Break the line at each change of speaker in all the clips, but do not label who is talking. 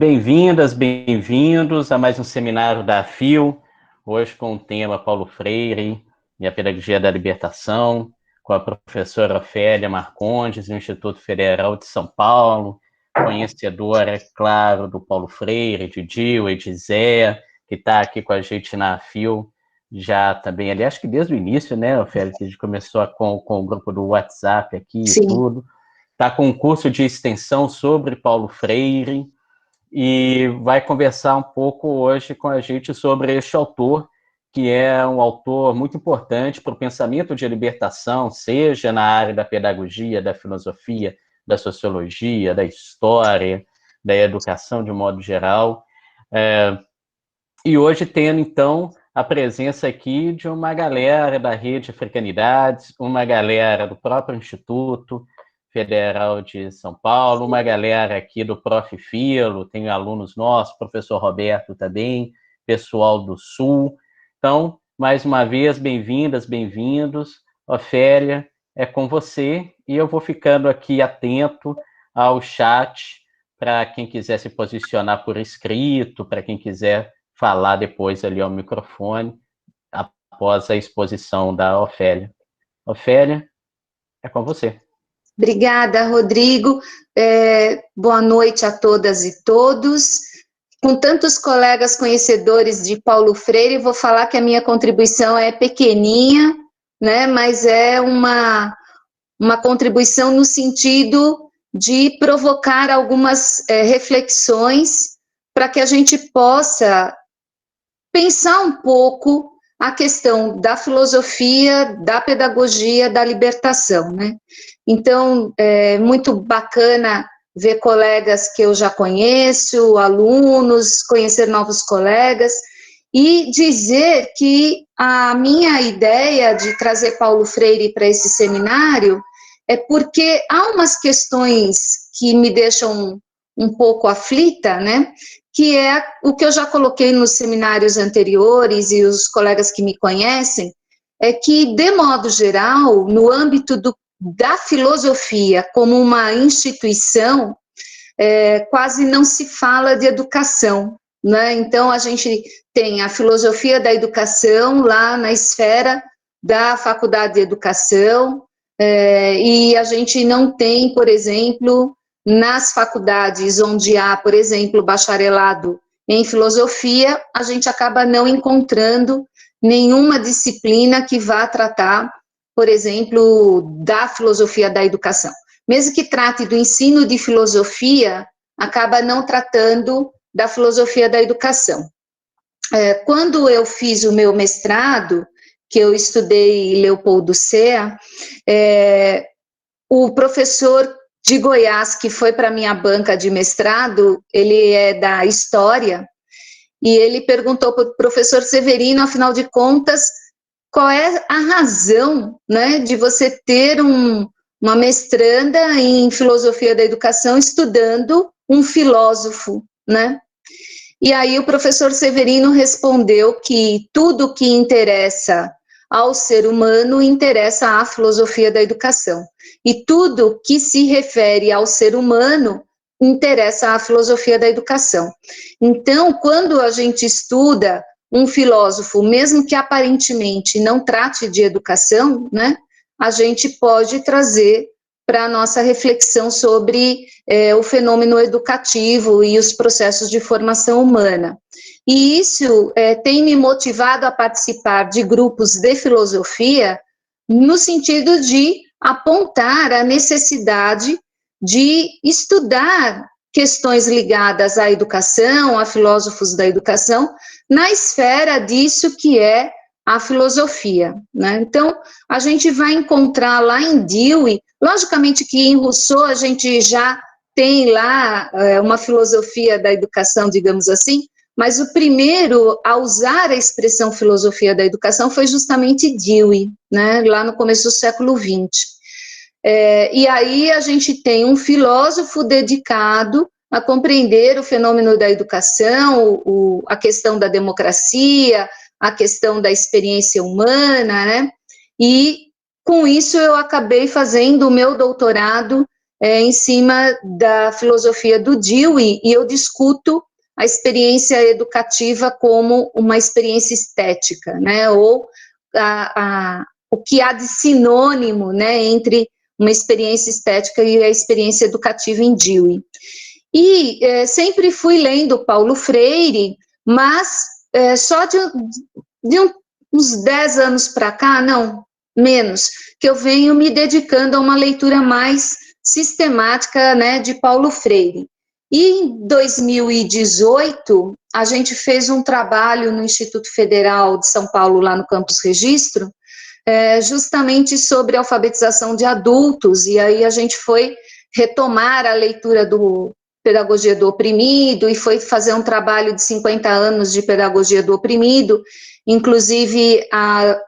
Bem-vindas, bem-vindos a mais um seminário da AFIL, hoje com o tema Paulo Freire e a Pedagogia da Libertação, com a professora Ofélia Marcondes, do Instituto Federal de São Paulo, conhecedora, é claro, do Paulo Freire, de Dil e de Zé, que está aqui com a gente na AFIL, já também, aliás, acho que desde o início, né, Ofélia, que a gente começou com o grupo do WhatsApp aqui
Sim.
E tudo, está com um curso de extensão sobre Paulo Freire, e vai conversar um pouco hoje com a gente sobre este autor, que é um autor muito importante para o pensamento de libertação, seja na área da pedagogia, da filosofia, da sociologia, da história, da educação de modo geral. E hoje tendo, então, a presença aqui de uma galera da Rede Africanidades, uma galera do próprio Instituto Federal de São Paulo, uma galera aqui do Prof. Filo, tem alunos nossos, professor Roberto também, pessoal do Sul. Então, mais uma vez, bem-vindas, bem-vindos. Ofélia, é com você, e eu vou ficando aqui atento ao chat para quem quiser se posicionar por escrito, para quem quiser falar depois ali ao microfone, após a exposição da Ofélia. Ofélia, é com você.
Obrigada, Rodrigo. Boa noite a todas e todos. Com tantos colegas conhecedores de Paulo Freire, vou falar que a minha contribuição é pequeninha, né, mas é uma contribuição no sentido de provocar algumas reflexões para que a gente possa pensar um pouco a questão da filosofia, da pedagogia, da libertação, né? Então, é muito bacana ver colegas que eu já conheço, alunos, conhecer novos colegas, e dizer que a minha ideia de trazer Paulo Freire para esse seminário é porque há umas questões que me deixam um pouco aflita, né? Que é o que eu já coloquei nos seminários anteriores, e os colegas que me conhecem, é que, de modo geral, no âmbito da filosofia como uma instituição, quase não se fala de educação, né? Então, a gente tem a filosofia da educação lá na esfera da Faculdade de Educação, e a gente não tem, por exemplo, nas faculdades onde há, por exemplo, bacharelado em filosofia, a gente acaba não encontrando nenhuma disciplina que vá tratar, por exemplo, da filosofia da educação. Mesmo que trate do ensino de filosofia, acaba não tratando da filosofia da educação. Quando eu fiz o meu mestrado, que eu estudei Leopoldo Sea, o professor de Goiás, que foi para a minha banca de mestrado, ele é da História, e ele perguntou para o professor Severino, afinal de contas, qual é a razão, né, de você ter uma mestranda em Filosofia da Educação estudando um filósofo, né? E aí o professor Severino respondeu que tudo que interessa ao ser humano interessa à filosofia da educação. E tudo que se refere ao ser humano interessa à filosofia da educação. Então, quando a gente estuda um filósofo, mesmo que aparentemente não trate de educação, né, a gente pode trazer para a nossa reflexão sobre o fenômeno educativo e os processos de formação humana. E isso tem me motivado a participar de grupos de filosofia no sentido de apontar a necessidade de estudar questões ligadas à educação, a filósofos da educação, na esfera disso que é a filosofia, né? Então, a gente vai encontrar lá em Dewey, logicamente que em Rousseau a gente já tem lá uma filosofia da educação, digamos assim, mas o primeiro a usar a expressão filosofia da educação foi justamente Dewey, né, lá no começo do século XX. E aí a gente tem um filósofo dedicado a compreender o fenômeno da educação, a questão da democracia, a questão da experiência humana, né, e com isso eu acabei fazendo o meu doutorado em cima da filosofia do Dewey, e eu discuto a experiência educativa como uma experiência estética, né, ou o que há de sinônimo, né, entre uma experiência estética e a experiência educativa em Dewey. E sempre fui lendo Paulo Freire, mas só de uns 10 anos para cá, não, menos, que eu venho me dedicando a uma leitura mais sistemática, né, de Paulo Freire. E em 2018, a gente fez um trabalho no Instituto Federal de São Paulo, lá no Campus Registro, justamente sobre alfabetização de adultos, e aí a gente foi retomar a leitura do Pedagogia do Oprimido, e foi fazer um trabalho de 50 anos de Pedagogia do Oprimido. Inclusive, a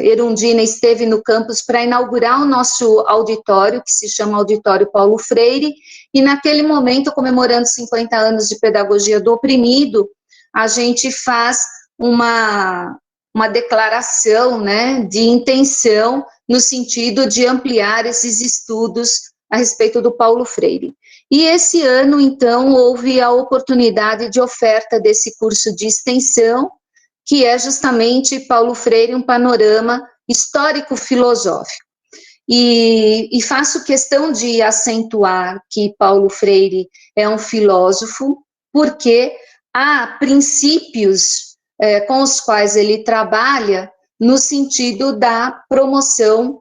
Erundina esteve no campus para inaugurar o nosso auditório, que se chama Auditório Paulo Freire, e naquele momento, comemorando 50 anos de Pedagogia do Oprimido, a gente faz uma declaração, né, de intenção no sentido de ampliar esses estudos a respeito do Paulo Freire. E esse ano, então, houve a oportunidade de oferta desse curso de extensão, que é justamente Paulo Freire, um panorama histórico-filosófico. E faço questão de acentuar que Paulo Freire é um filósofo, porque há princípios com os quais ele trabalha no sentido da promoção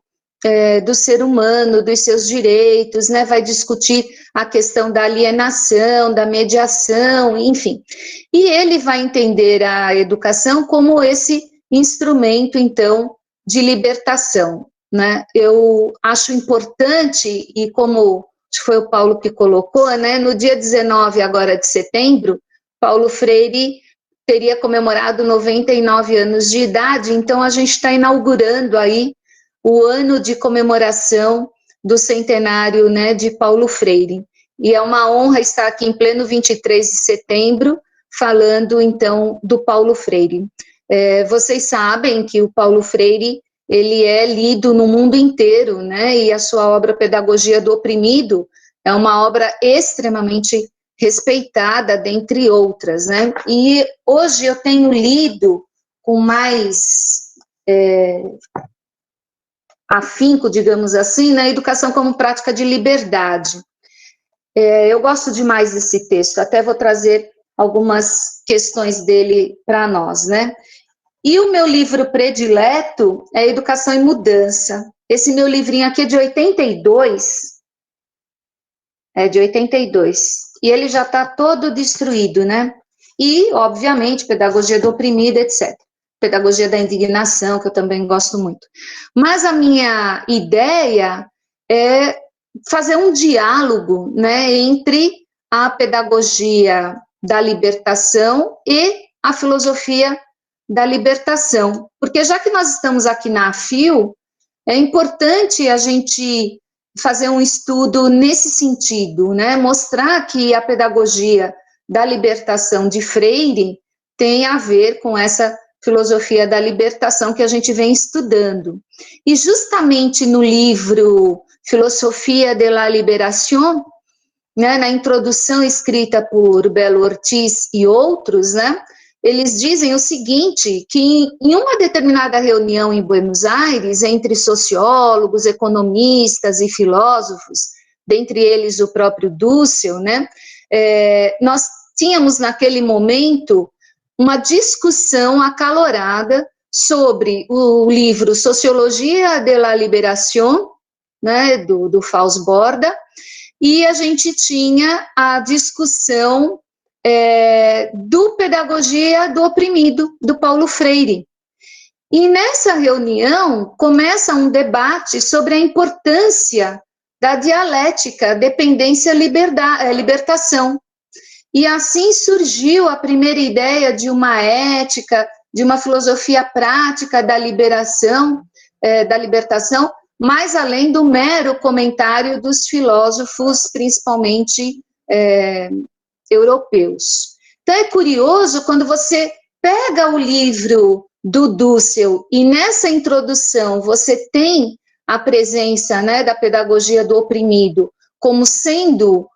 do ser humano, dos seus direitos, né, vai discutir a questão da alienação, da mediação, enfim. E ele vai entender a educação como esse instrumento, então, de libertação, né. Eu acho importante, e como foi o Paulo que colocou, né, no dia 19 agora de setembro, Paulo Freire teria comemorado 99 anos de idade, então a gente está inaugurando aí o ano de comemoração do centenário, né, de Paulo Freire. E é uma honra estar aqui em pleno 23 de setembro, falando, então, do Paulo Freire. Vocês sabem que o Paulo Freire, ele é lido no mundo inteiro, né, e a sua obra Pedagogia do Oprimido é uma obra extremamente respeitada, dentre outras, né, e hoje eu tenho lido com mais afinco, digamos assim, na educação como prática de liberdade. Eu gosto demais desse texto, até vou trazer algumas questões dele para nós, né? E o meu livro predileto é Educação em Mudança. Esse meu livrinho aqui é de 82, e ele já está todo destruído, né? E, obviamente, Pedagogia do Oprimido, etc. Pedagogia da Indignação, que eu também gosto muito. Mas a minha ideia é fazer um diálogo, né, entre a pedagogia da libertação e a filosofia da libertação. Porque já que nós estamos aqui na AFIL, é importante a gente fazer um estudo nesse sentido, né, mostrar que a pedagogia da libertação de Freire tem a ver com essa filosofia da libertação que a gente vem estudando. E justamente no livro Filosofia de la Liberación, né, na introdução escrita por Belo Ortiz e outros, né, eles dizem o seguinte, que em uma determinada reunião em Buenos Aires, entre sociólogos, economistas e filósofos, dentre eles o próprio Dussel, né, nós tínhamos naquele momento uma discussão acalorada sobre o livro Sociologia de la Liberación, né, do Fausto Borda, e a gente tinha a discussão do Pedagogia do Oprimido, do Paulo Freire. E nessa reunião começa um debate sobre a importância da dialética, dependência, libertação. E assim surgiu a primeira ideia de uma ética, de uma filosofia prática da liberação, da libertação, mais além do mero comentário dos filósofos, principalmente europeus. Então é curioso quando você pega o livro do Dussel e nessa introdução você tem a presença, né, da pedagogia do oprimido como sendo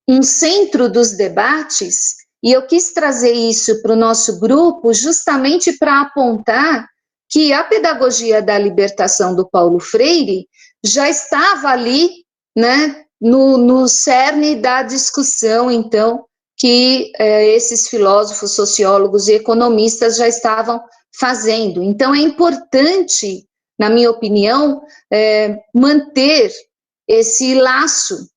um centro dos debates, e eu quis trazer isso para o nosso grupo justamente para apontar que a pedagogia da libertação do Paulo Freire já estava ali, né, no cerne da discussão, então, que esses filósofos, sociólogos e economistas já estavam fazendo. Então, é importante, na minha opinião, manter esse laço,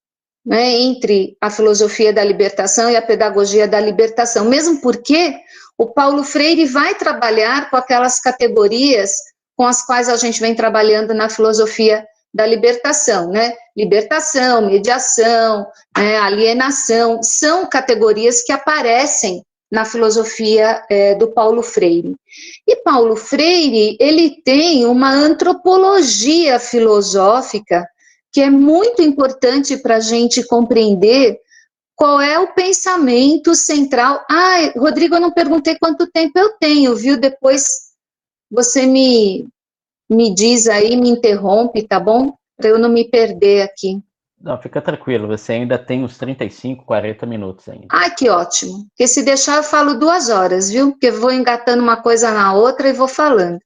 né, entre a filosofia da libertação e a pedagogia da libertação, mesmo porque o Paulo Freire vai trabalhar com aquelas categorias com as quais a gente vem trabalhando na filosofia da libertação, né? Libertação, mediação, né, alienação, são categorias que aparecem na filosofia do Paulo Freire. E Paulo Freire, ele tem uma antropologia filosófica que é muito importante para a gente compreender qual é o pensamento central. Ah, Rodrigo, eu não perguntei quanto tempo eu tenho, viu? Depois você me diz aí, me interrompe, tá bom? Para eu não me perder aqui.
Não, fica tranquilo, você ainda tem uns 35, 40 minutos ainda.
Ai, que ótimo. Porque se deixar eu falo 2 horas, viu? Porque eu vou engatando uma coisa na outra e vou falando.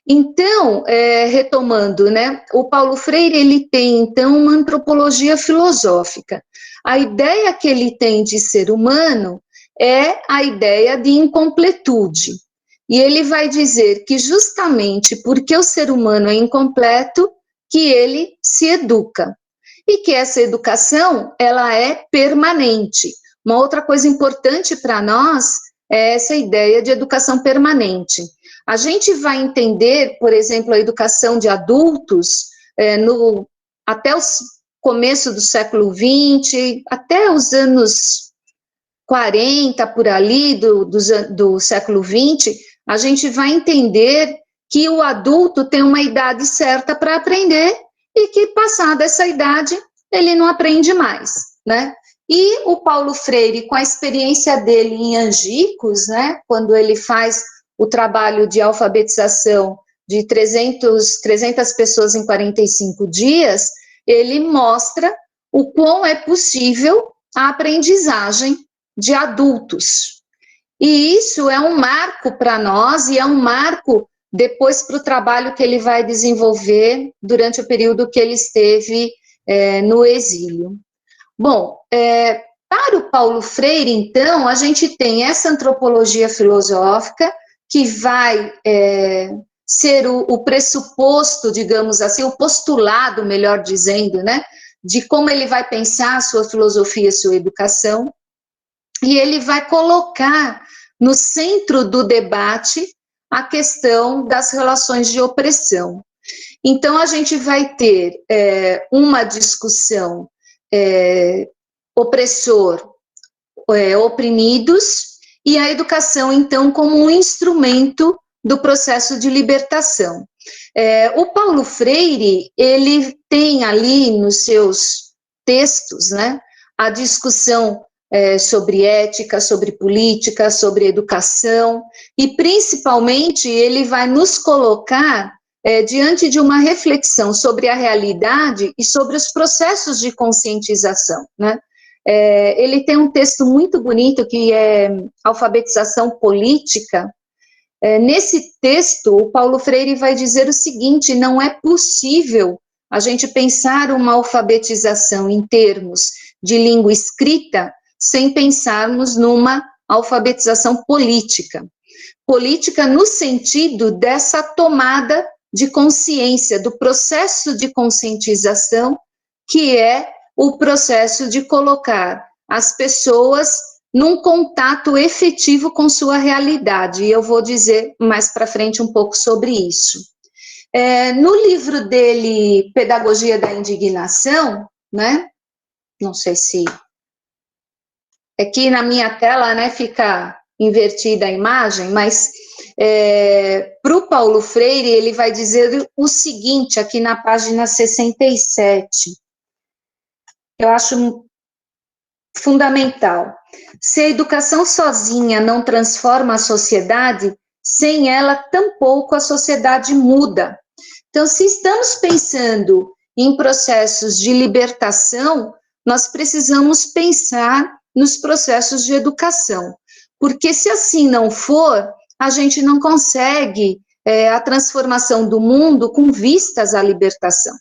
Então, retomando, né, o Paulo Freire, ele tem, então, uma antropologia filosófica. A ideia que ele tem de ser humano é a ideia de incompletude. E ele vai dizer que justamente porque o ser humano é incompleto, que ele se educa. E que essa educação, ela é permanente. Uma outra coisa importante para nós é essa ideia de educação permanente. A gente vai entender, por exemplo, a educação de adultos até o começo do século XX, até os anos 40, por ali, do século XX, a gente vai entender que o adulto tem uma idade certa para aprender e que, passada essa idade, ele não aprende mais, né? E o Paulo Freire, com a experiência dele em Angicos, né, quando ele faz o trabalho de alfabetização de 300 pessoas em 45 dias, ele mostra o quão é possível a aprendizagem de adultos. E isso é um marco para nós e é um marco depois para o trabalho que ele vai desenvolver durante o período que ele esteve no exílio. Bom, para o Paulo Freire, então, a gente tem essa antropologia filosófica que vai ser o pressuposto, digamos assim, o postulado, melhor dizendo, né, de como ele vai pensar a sua filosofia, a sua educação, e ele vai colocar no centro do debate a questão das relações de opressão. Então, a gente vai ter uma discussão opressor, oprimidos, e a educação, então, como um instrumento do processo de libertação. O Paulo Freire, ele tem ali nos seus textos, né, a discussão sobre ética, sobre política, sobre educação, e principalmente ele vai nos colocar diante de uma reflexão sobre a realidade e sobre os processos de conscientização, né? Ele tem um texto muito bonito que é Alfabetização Política. Nesse texto, o Paulo Freire vai dizer o seguinte: não é possível a gente pensar uma alfabetização em termos de língua escrita sem pensarmos numa alfabetização política. Política no sentido dessa tomada de consciência, do processo de conscientização, que é o processo de colocar as pessoas num contato efetivo com sua realidade. E eu vou dizer mais para frente um pouco sobre isso. No livro dele, Pedagogia da Indignação, né? Não sei se... Aqui na minha tela, né, fica invertida a imagem, mas para o Paulo Freire, ele vai dizer o seguinte, aqui na página 67, eu acho fundamental: se a educação sozinha não transforma a sociedade, sem ela, tampouco a sociedade muda. Então, se estamos pensando em processos de libertação, nós precisamos pensar nos processos de educação, porque se assim não for, a gente não consegue a transformação do mundo com vistas à libertação.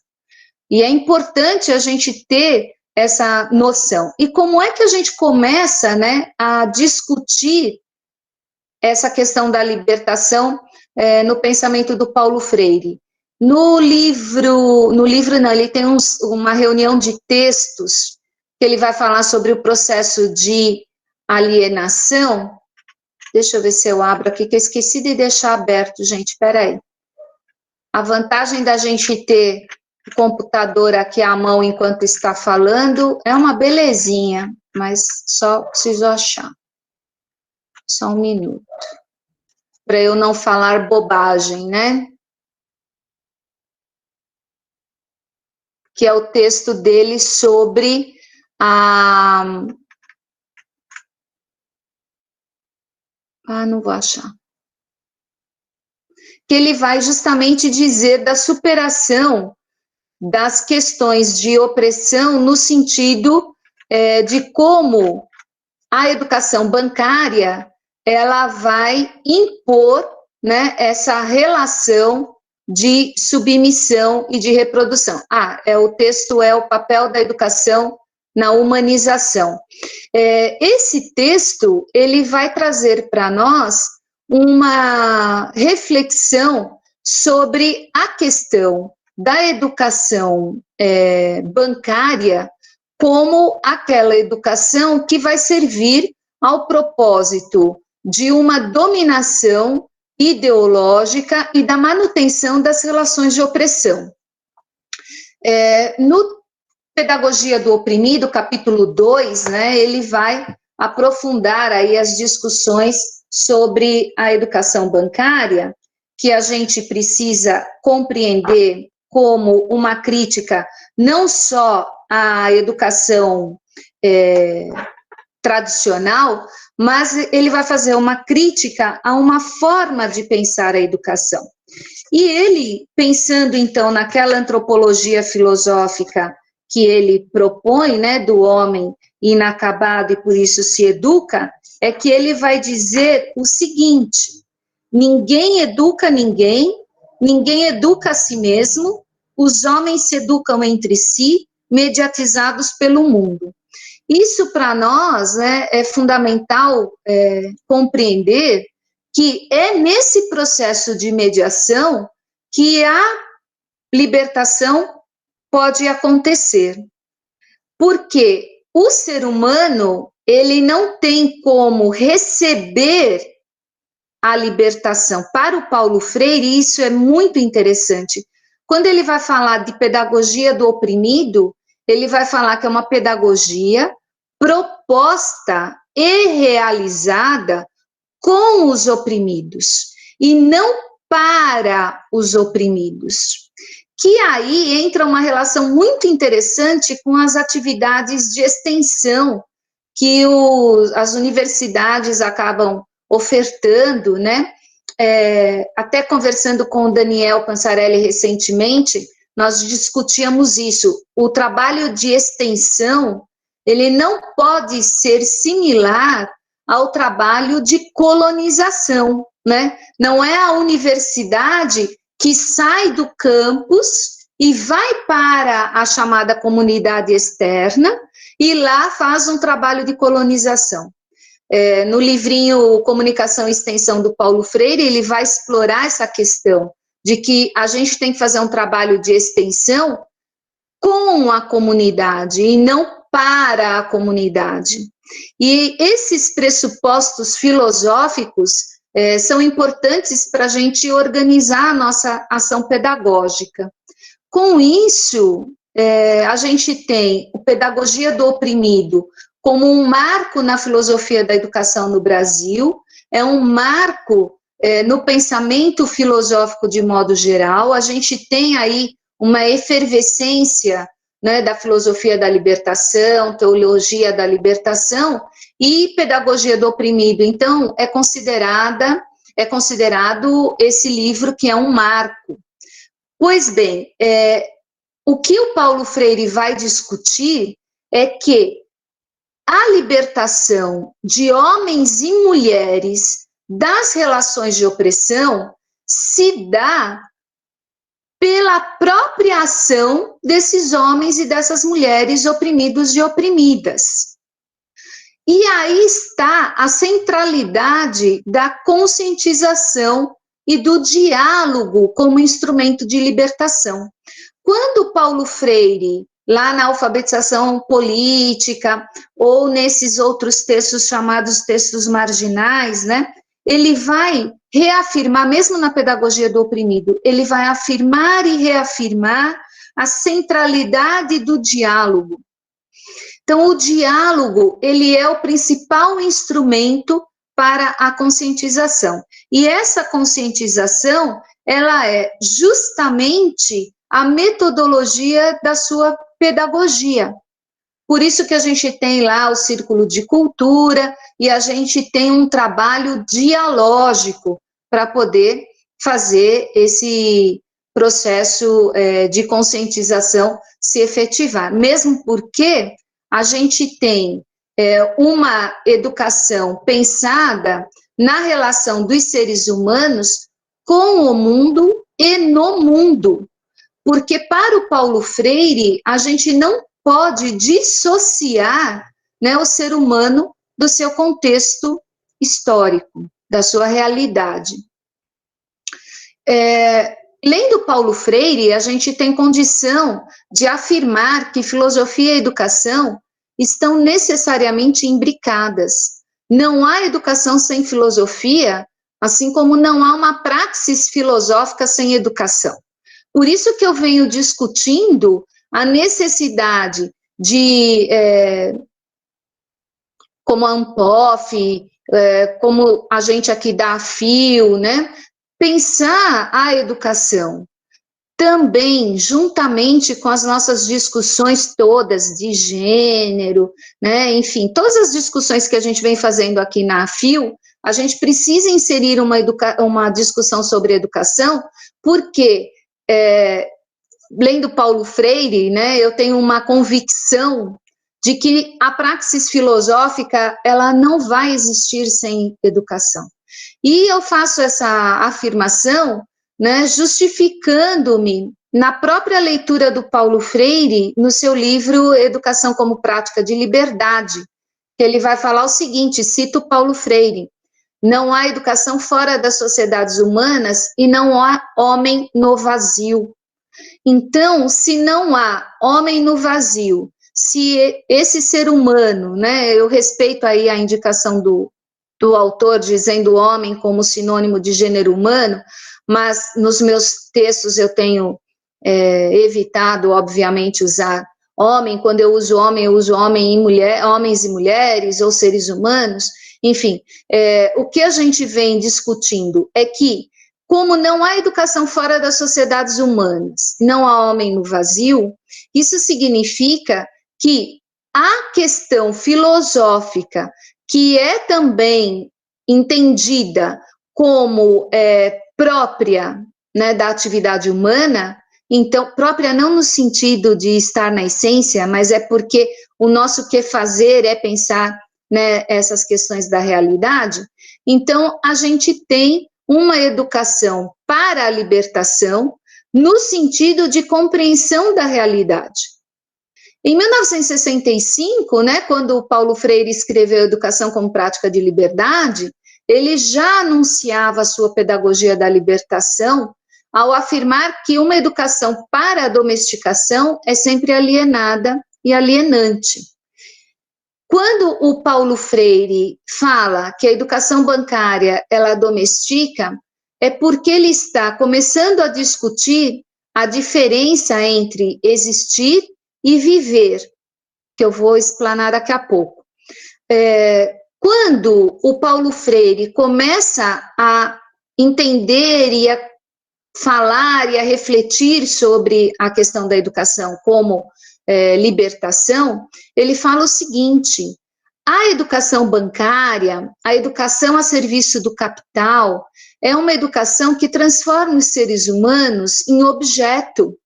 E é importante a gente ter essa noção. E como é que a gente começa, né, a discutir essa questão da libertação no pensamento do Paulo Freire? No livro não, ele tem uma reunião de textos que ele vai falar sobre o processo de alienação. Deixa eu ver se eu abro aqui, que eu esqueci de deixar aberto, gente, espera aí. A vantagem da gente ter o computador aqui à mão enquanto está falando é uma belezinha, mas só preciso achar. Só um minuto. Para eu não falar bobagem, né? Que é o texto dele sobre não vou achar. Que ele vai justamente dizer da superação das questões de opressão no sentido de como a educação bancária ela vai impor, né, essa relação de submissão e de reprodução. O texto é o papel da educação na humanização. Esse texto, ele vai trazer para nós uma reflexão sobre a questão da educação bancária como aquela educação que vai servir ao propósito de uma dominação ideológica e da manutenção das relações de opressão. No Pedagogia do Oprimido, capítulo 2, né, ele vai aprofundar aí as discussões sobre a educação bancária, que a gente precisa compreender como uma crítica não só à educação tradicional, mas ele vai fazer uma crítica a uma forma de pensar a educação. E ele, pensando então naquela antropologia filosófica que ele propõe, né, do homem inacabado e por isso se educa, é que ele vai dizer o seguinte: ninguém educa ninguém, ninguém educa a si mesmo, os homens se educam entre si, mediatizados pelo mundo. Isso para nós, né, é fundamental compreender que é nesse processo de mediação que a libertação pode acontecer. Porque o ser humano, ele não tem como receber a libertação. Para o Paulo Freire, isso é muito interessante. Quando ele vai falar de pedagogia do oprimido, ele vai falar que é uma pedagogia proposta e realizada com os oprimidos, e não para os oprimidos. Que aí entra uma relação muito interessante com as atividades de extensão que as universidades acabam ofertando, né? Até conversando com o Daniel Pansarelli recentemente, nós discutíamos isso. O trabalho de extensão, ele não pode ser similar ao trabalho de colonização, né? Não é a universidade que sai do campus e vai para a chamada comunidade externa e lá faz um trabalho de colonização. No livrinho Comunicação e Extensão do Paulo Freire, ele vai explorar essa questão de que a gente tem que fazer um trabalho de extensão com a comunidade e não para a comunidade. E esses pressupostos filosóficos são importantes para a gente organizar a nossa ação pedagógica. Com isso, a gente tem a pedagogia do oprimido como um marco na filosofia da educação no Brasil, é um marco no pensamento filosófico de modo geral. A gente tem aí uma efervescência, né, da filosofia da libertação, teologia da libertação e pedagogia do oprimido. Então, é considerado esse livro que é um marco. Pois bem, o que o Paulo Freire vai discutir é que a libertação de homens e mulheres das relações de opressão se dá pela própria ação desses homens e dessas mulheres oprimidos e oprimidas. E aí está a centralidade da conscientização e do diálogo como instrumento de libertação. Quando Paulo Freire, lá na alfabetização política, ou nesses outros textos chamados textos marginais, né, ele vai reafirmar, mesmo na pedagogia do oprimido, ele vai afirmar e reafirmar a centralidade do diálogo. Então, o diálogo, ele é o principal instrumento para a conscientização. E essa conscientização, ela é justamente a metodologia da sua pedagogia. Por isso que a gente tem lá o Círculo de Cultura e a gente tem um trabalho dialógico para poder fazer esse processo de conscientização se efetivar. Mesmo porque a gente tem uma educação pensada na relação dos seres humanos com o mundo e no mundo. Porque para o Paulo Freire, a gente não pode dissociar, né, o ser humano do seu contexto histórico, da sua realidade. Lendo Paulo Freire, a gente tem condição de afirmar que filosofia e educação estão necessariamente imbricadas. Não há educação sem filosofia, assim como não há uma praxis filosófica sem educação. Por isso que eu venho discutindo a necessidade de, como a Ampof, como a gente aqui da AFIO, né, pensar a educação também juntamente com as nossas discussões todas de gênero, né, enfim, todas as discussões que a gente vem fazendo aqui na AFIO, a gente precisa inserir uma discussão sobre educação, porque lendo Paulo Freire, né, eu tenho uma convicção de que a praxis filosófica, ela não vai existir sem educação. E eu faço essa afirmação, né, justificando-me na própria leitura do Paulo Freire, no seu livro Educação como Prática de Liberdade, que ele vai falar o seguinte, cito Paulo Freire: não há educação fora das sociedades humanas e não há homem no vazio. Então, se não há homem no vazio, se esse ser humano, né, eu respeito aí a indicação do autor dizendo homem como sinônimo de gênero humano, mas nos meus textos eu tenho evitado, obviamente, usar homem. Quando eu uso homem e mulher, homens e mulheres ou seres humanos, enfim, o que a gente vem discutindo é que, como não há educação fora das sociedades humanas, não há homem no vazio, isso significa que a questão filosófica, que é também entendida como própria, né, da atividade humana, então, própria não no sentido de estar na essência, mas é porque o nosso que fazer é pensar, né, essas questões da realidade. Então, a gente tem uma educação para a libertação, no sentido de compreensão da realidade. Em 1965, né, quando o Paulo Freire escreveu Educação como Prática de Liberdade, ele já anunciava a sua pedagogia da libertação ao afirmar que uma educação para a domesticação é sempre alienada e alienante. Quando o Paulo Freire fala que a educação bancária ela domestica, é porque ele está começando a discutir a diferença entre existir e viver, que eu vou explanar daqui a pouco. Quando o Paulo Freire começa a entender e a falar e a refletir sobre a questão da educação como libertação, ele fala o seguinte: a educação bancária, a educação a serviço do capital, é uma educação que transforma os seres humanos em objeto.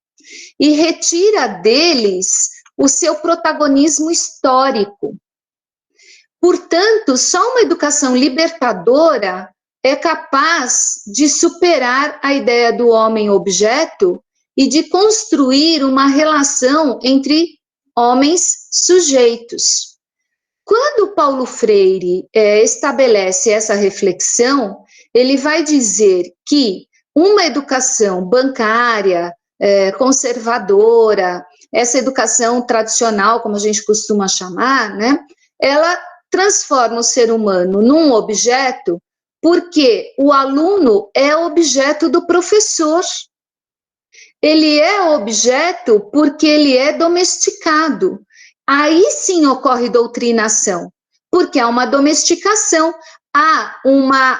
e retira deles o seu protagonismo histórico. Portanto, só uma educação libertadora é capaz de superar a ideia do homem-objeto e de construir uma relação entre homens sujeitos. Quando Paulo Freire estabelece essa reflexão, ele vai dizer que uma educação bancária, conservadora, essa educação tradicional, como a gente costuma chamar, né, ela transforma o ser humano num objeto, porque o aluno é objeto do professor. Ele é objeto porque ele é domesticado. Aí sim ocorre doutrinação, porque há uma domesticação, há uma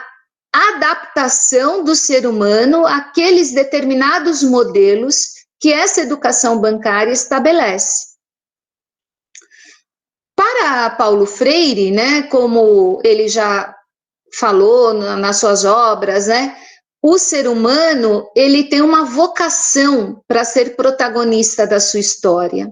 adaptação do ser humano àqueles determinados modelos que essa educação bancária estabelece. Para Paulo Freire, né, como ele já falou nas suas obras, né, o ser humano, ele tem uma vocação para ser protagonista da sua história.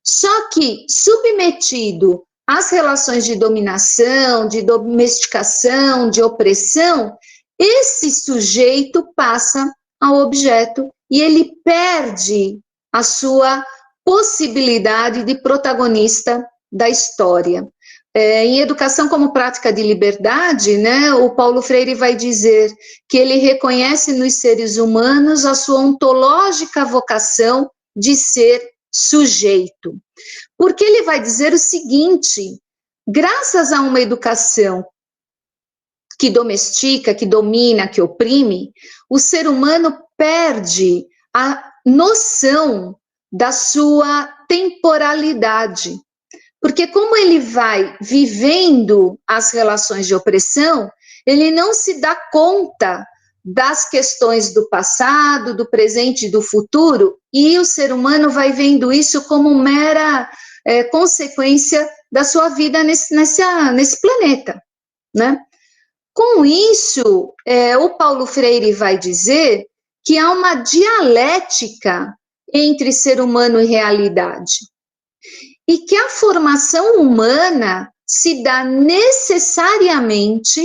Só que, submetido às relações de dominação, de domesticação, de opressão, esse sujeito passa ao objeto e ele perde a sua possibilidade de protagonista da história. Em Educação como Prática de Liberdade, né, o Paulo Freire vai dizer que ele reconhece nos seres humanos a sua ontológica vocação de ser sujeito. Porque ele vai dizer o seguinte: graças a uma educação que domestica, que domina, que oprime, o ser humano perde a noção da sua temporalidade. Porque como ele vai vivendo as relações de opressão, ele não se dá conta das questões do passado, do presente e do futuro, e o ser humano vai vendo isso como mera consequência da sua vida nesse planeta, né? Com isso, o Paulo Freire vai dizer que há uma dialética entre ser humano e realidade, e que a formação humana se dá necessariamente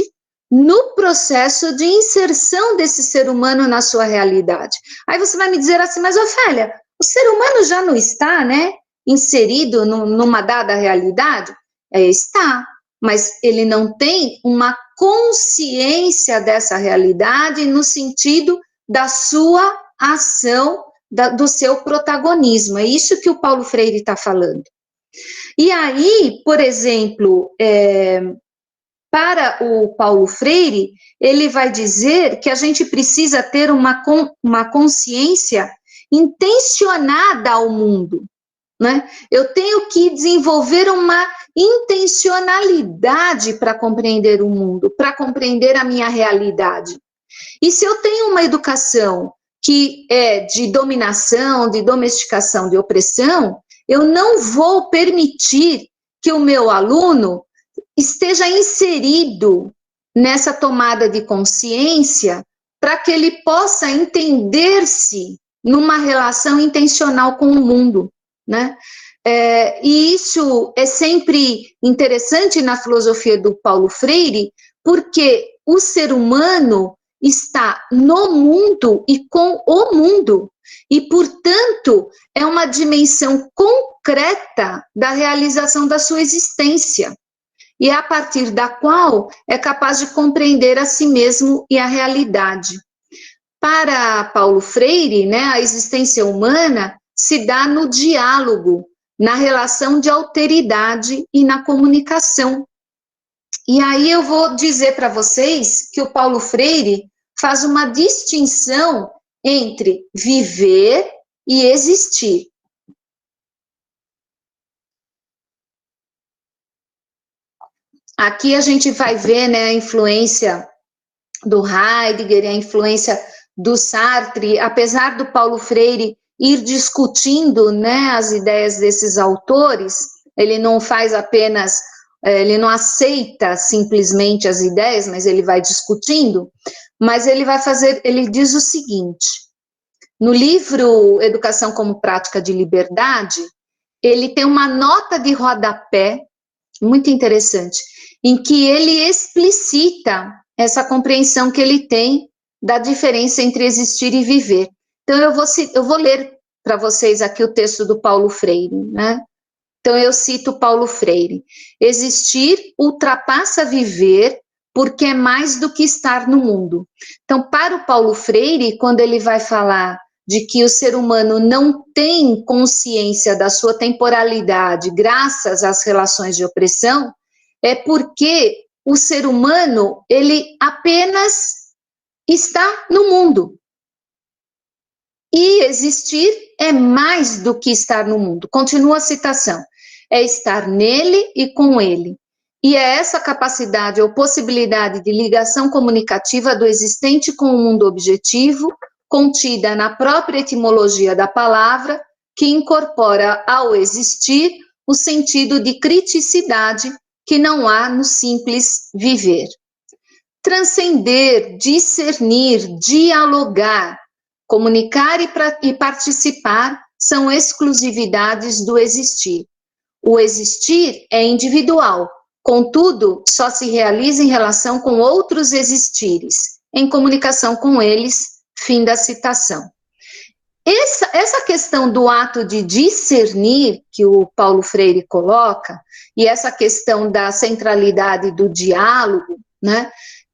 no processo de inserção desse ser humano na sua realidade. Aí você vai me dizer assim, mas Ofélia, o ser humano já não está, né, inserido numa dada realidade? Está, mas ele não tem uma consciência dessa realidade no sentido da sua ação, do seu protagonismo. É isso que o Paulo Freire está falando. E aí, por exemplo, para o Paulo Freire, ele vai dizer que a gente precisa ter uma consciência intencionada ao mundo, né? Eu tenho que desenvolver uma intencionalidade para compreender o mundo, para compreender a minha realidade. E se eu tenho uma educação que é de dominação, de domesticação, de opressão, eu não vou permitir que o meu aluno esteja inserido nessa tomada de consciência para que ele possa entender-se numa relação intencional com o mundo, né? E isso é sempre interessante na filosofia do Paulo Freire, porque o ser humano está no mundo e com o mundo, e, portanto, é uma dimensão concreta da realização da sua existência, e a partir da qual é capaz de compreender a si mesmo e a realidade. Para Paulo Freire, né, a existência humana se dá no diálogo, na relação de alteridade e na comunicação. E aí eu vou dizer para vocês que o Paulo Freire faz uma distinção entre viver e existir. Aqui a gente vai ver, né, a influência do Heidegger, a influência do Sartre, apesar do Paulo Freire ir discutindo, né, as ideias desses autores, ele não faz apenas, ele não aceita simplesmente as ideias, mas ele vai discutindo, mas ele vai fazer, ele diz o seguinte: no livro Educação como Prática de Liberdade, ele tem uma nota de rodapé muito interessante, em que ele explicita essa compreensão que ele tem da diferença entre existir e viver. Então, eu vou ler para vocês aqui o texto do Paulo Freire, né? Então, eu cito Paulo Freire. Existir ultrapassa viver porque é mais do que estar no mundo. Então, para o Paulo Freire, quando ele vai falar de que o ser humano não tem consciência da sua temporalidade graças às relações de opressão, é porque o ser humano, ele apenas está no mundo. E existir é mais do que estar no mundo. Continua a citação. É estar nele e com ele. E é essa capacidade ou possibilidade de ligação comunicativa do existente com o mundo objetivo, contida na própria etimologia da palavra, que incorpora ao existir o sentido de criticidade que não há no simples viver. Transcender, discernir, dialogar, comunicar e participar são exclusividades do existir. O existir é individual, contudo, só se realiza em relação com outros existires, em comunicação com eles. Fim da citação. Essa questão do ato de discernir, que o Paulo Freire coloca, e essa questão da centralidade do diálogo, né?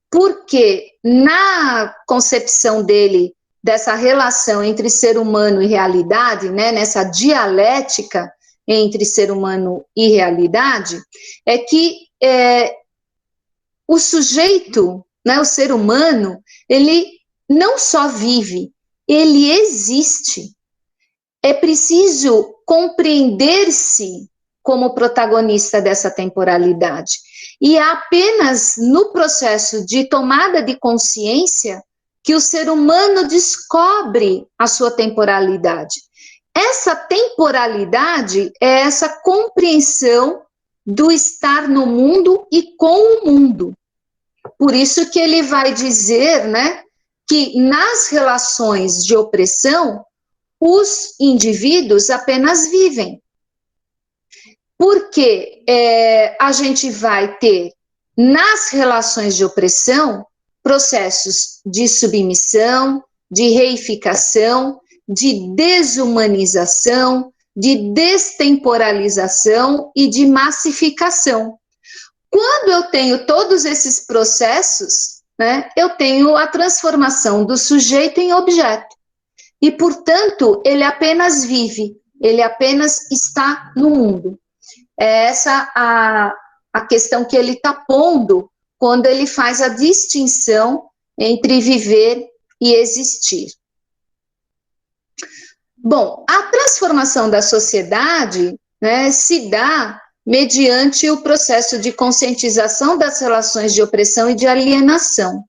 Porque na concepção dele, dessa relação entre ser humano e realidade, né? Nessa dialética entre ser humano e realidade, é que o sujeito, né? O ser humano, ele não só vive, ele existe. É preciso compreender-se como protagonista dessa temporalidade. E é apenas no processo de tomada de consciência que o ser humano descobre a sua temporalidade. Essa temporalidade é essa compreensão do estar no mundo e com o mundo. Por isso que ele vai dizer, né, que nas relações de opressão, os indivíduos apenas vivem. Porque a gente vai ter, nas relações de opressão, processos de submissão, de reificação, de desumanização, de destemporalização e de massificação. Quando eu tenho todos esses processos, né, eu tenho a transformação do sujeito em objeto. E, portanto, ele apenas vive, ele apenas está no mundo. É essa a questão que ele está pondo quando ele faz a distinção entre viver e existir. Bom, a transformação da sociedade, né, se dá mediante o processo de conscientização das relações de opressão e de alienação.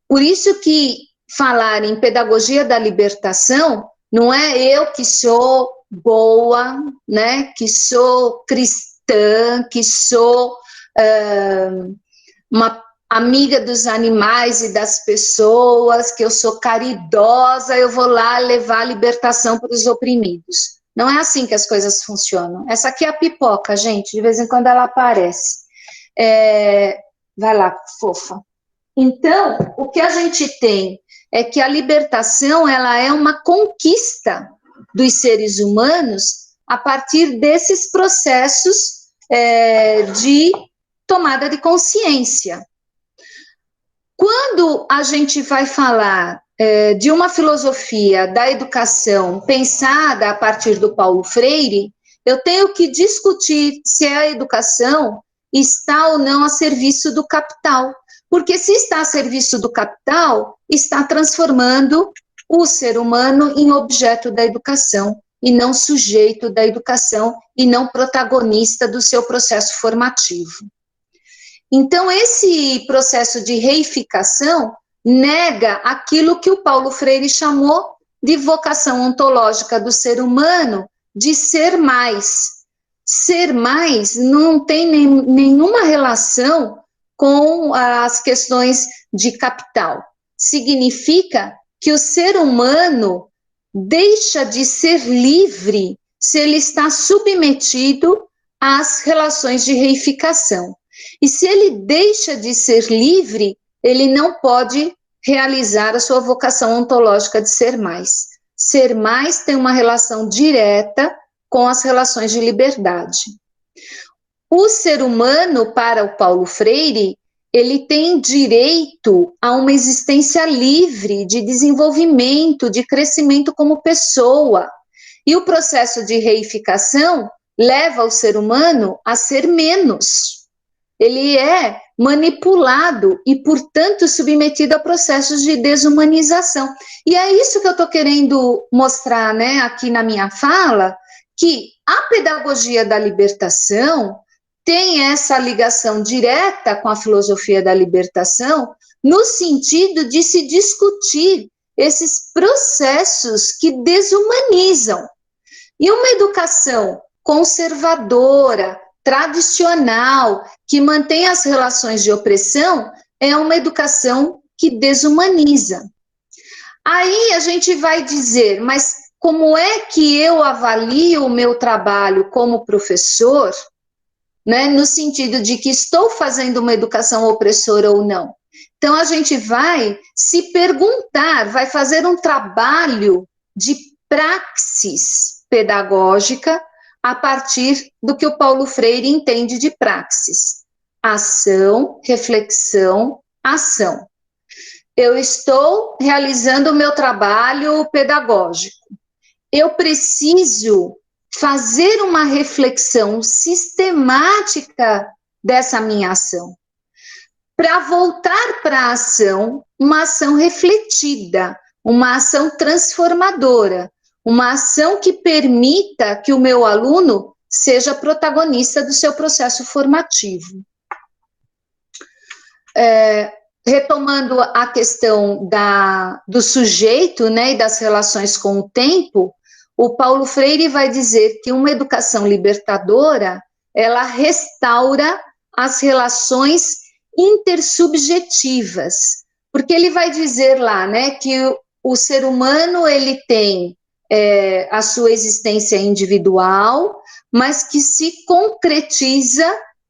Por isso que falar em pedagogia da libertação não é eu que sou boa, né, que sou cristã, que sou uma amiga dos animais e das pessoas, que eu sou caridosa, eu vou lá levar a libertação para os oprimidos. Não é assim que as coisas funcionam. Essa aqui é a pipoca, gente, de vez em quando ela aparece. Vai lá, fofa. Então, o que a gente tem é que a libertação, ela é uma conquista dos seres humanos a partir desses processos de tomada de consciência. Quando a gente vai falar de uma filosofia da educação pensada a partir do Paulo Freire, eu tenho que discutir se a educação está ou não a serviço do capital. Porque se está a serviço do capital, está transformando o ser humano em objeto da educação, e não sujeito da educação, e não protagonista do seu processo formativo. Então, esse processo de reificação nega aquilo que o Paulo Freire chamou de vocação ontológica do ser humano, de ser mais. Ser mais não tem nenhuma relação com as questões de capital. Significa que o ser humano deixa de ser livre se ele está submetido às relações de reificação. E se ele deixa de ser livre, ele não pode realizar a sua vocação ontológica de ser mais. Ser mais tem uma relação direta com as relações de liberdade. O ser humano, para o Paulo Freire, ele tem direito a uma existência livre de desenvolvimento, de crescimento como pessoa. E o processo de reificação leva o ser humano a ser menos. Ele é manipulado e, portanto, submetido a processos de desumanização. E é isso que eu estou querendo mostrar, né, aqui na minha fala, que a pedagogia da libertação tem essa ligação direta com a filosofia da libertação, no sentido de se discutir esses processos que desumanizam. E uma educação conservadora, tradicional, que mantém as relações de opressão, é uma educação que desumaniza. Aí a gente vai dizer, mas como é que eu avalio o meu trabalho como professor, né, no sentido de que estou fazendo uma educação opressora ou não? Então, a gente vai se perguntar, vai fazer um trabalho de praxis pedagógica a partir do que o Paulo Freire entende de praxis. Ação, reflexão, ação. Eu estou realizando o meu trabalho pedagógico. Eu preciso fazer uma reflexão sistemática dessa minha ação, para voltar para a ação, uma ação refletida, uma ação transformadora, uma ação que permita que o meu aluno seja protagonista do seu processo formativo. Retomando a questão do sujeito, né, e das relações com o tempo, o Paulo Freire vai dizer que uma educação libertadora, ela restaura as relações intersubjetivas, porque ele vai dizer lá, né, que o ser humano, ele tem a sua existência individual, mas que se concretiza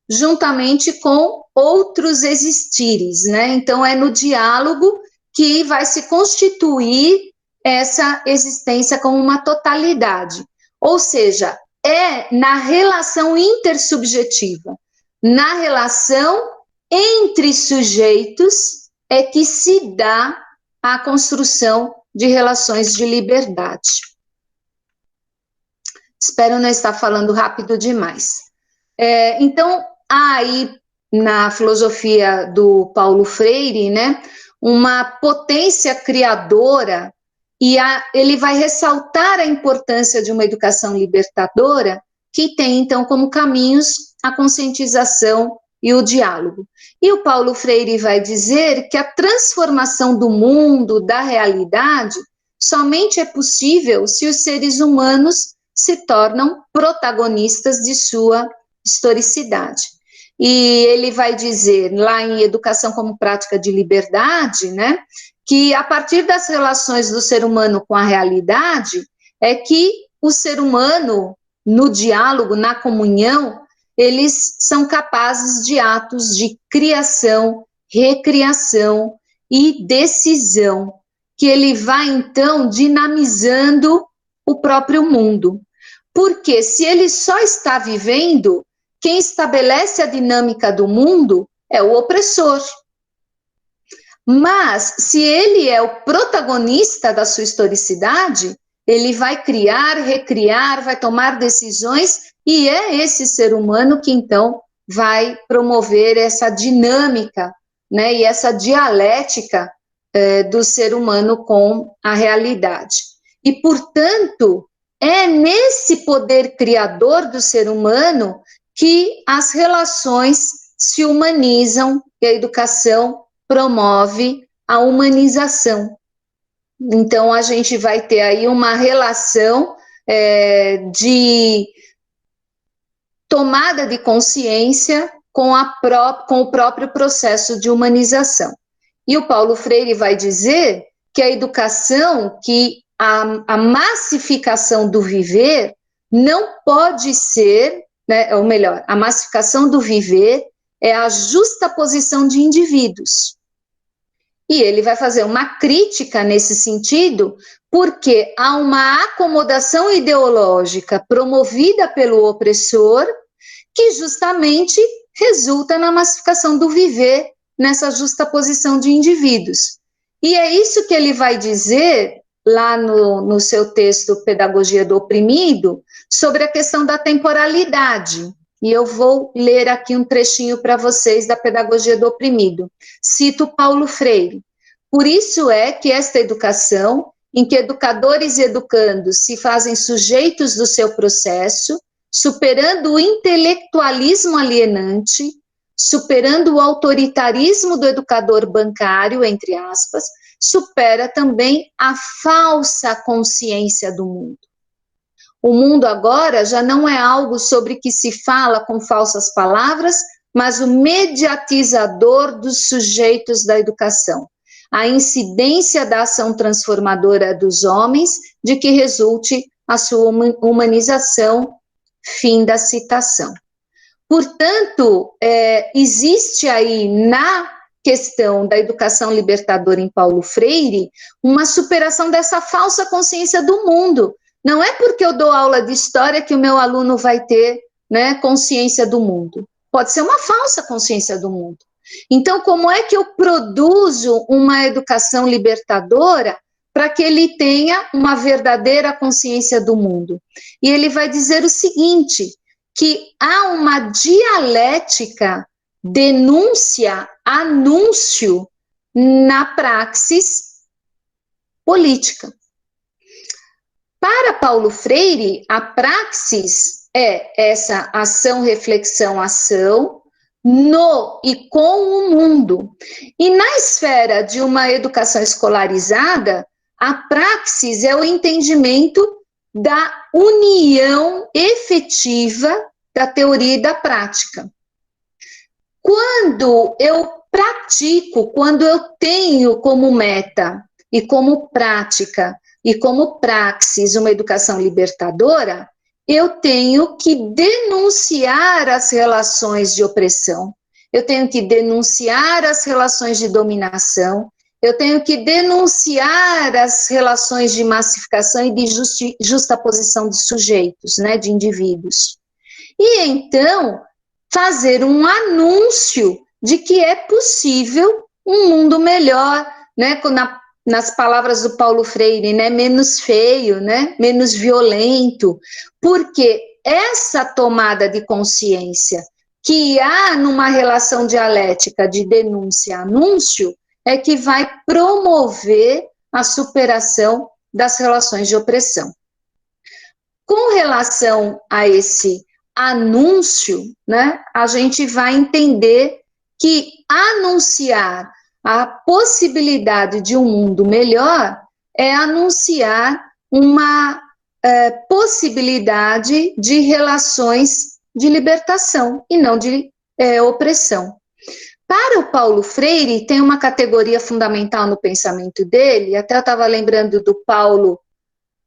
juntamente com outros existires, né? Então, é no diálogo que vai se constituir essa existência como uma totalidade. Ou seja, é na relação intersubjetiva, na relação entre sujeitos, é que se dá a construção de relações de liberdade. Espero não estar falando rápido demais. Então, há aí, na filosofia do Paulo Freire, né, uma potência criadora, e ele vai ressaltar a importância de uma educação libertadora, que tem, então, como caminhos a conscientização e o diálogo. E o Paulo Freire vai dizer que a transformação do mundo, da realidade, somente é possível se os seres humanos se tornam protagonistas de sua historicidade. E ele vai dizer, lá em Educação como Prática de Liberdade, né, que a partir das relações do ser humano com a realidade, é que o ser humano, no diálogo, na comunhão, eles são capazes de atos de criação, recriação e decisão, que ele vai, então, dinamizando o próprio mundo. Porque se ele só está vivendo, quem estabelece a dinâmica do mundo é o opressor. Mas, se ele é o protagonista da sua historicidade, ele vai criar, recriar, vai tomar decisões, e é esse ser humano que, então, vai promover essa dinâmica, né, e essa dialética do ser humano com a realidade. E, portanto, é nesse poder criador do ser humano que as relações se humanizam e a educação promove a humanização. Então, a gente vai ter aí uma relação de tomada de consciência com o próprio processo de humanização. E o Paulo Freire vai dizer que a educação que a massificação do viver não pode ser, né, ou melhor, a massificação do viver é a justaposição de indivíduos. E ele vai fazer uma crítica nesse sentido, porque há uma acomodação ideológica promovida pelo opressor, que justamente resulta na massificação do viver, nessa justaposição de indivíduos. E é isso que ele vai dizer lá no seu texto Pedagogia do Oprimido, sobre a questão da temporalidade. E eu vou ler aqui um trechinho para vocês da Pedagogia do Oprimido. Cito Paulo Freire. Por isso é que esta educação, em que educadores e educandos se fazem sujeitos do seu processo, superando o intelectualismo alienante, superando o autoritarismo do educador bancário, entre aspas, supera também a falsa consciência do mundo. O mundo agora já não é algo sobre que se fala com falsas palavras, mas o mediatizador dos sujeitos da educação. A incidência da ação transformadora dos homens, de que resulte a sua humanização, fim da citação. Portanto, existe aí na questão da educação libertadora em Paulo Freire uma superação dessa falsa consciência do mundo. Não é porque eu dou aula de história que o meu aluno vai ter, né, consciência do mundo. Pode ser uma falsa consciência do mundo. Então, como é que eu produzo uma educação libertadora para que ele tenha uma verdadeira consciência do mundo? E ele vai dizer o seguinte, que há uma dialética denúncia-anúncio na praxis política. Para Paulo Freire, a praxis é essa ação, reflexão, ação, no e com o mundo. E na esfera de uma educação escolarizada, a praxis é o entendimento da união efetiva da teoria e da prática. Quando eu pratico, quando eu tenho como meta e como prática e como praxis uma educação libertadora, eu tenho que denunciar as relações de opressão, eu tenho que denunciar as relações de dominação, eu tenho que denunciar as relações de massificação e de justaposição de sujeitos, né, de indivíduos. E então, fazer um anúncio de que é possível um mundo melhor, né, nas palavras do Paulo Freire, né, menos feio, né, menos violento, porque essa tomada de consciência que há numa relação dialética de denúncia-anúncio é que vai promover a superação das relações de opressão. Com relação a esse anúncio, né, a gente vai entender que anunciar a possibilidade de um mundo melhor é anunciar uma possibilidade de relações de libertação e não de opressão. Para o Paulo Freire, tem uma categoria fundamental no pensamento dele, até eu estava lembrando do Paulo,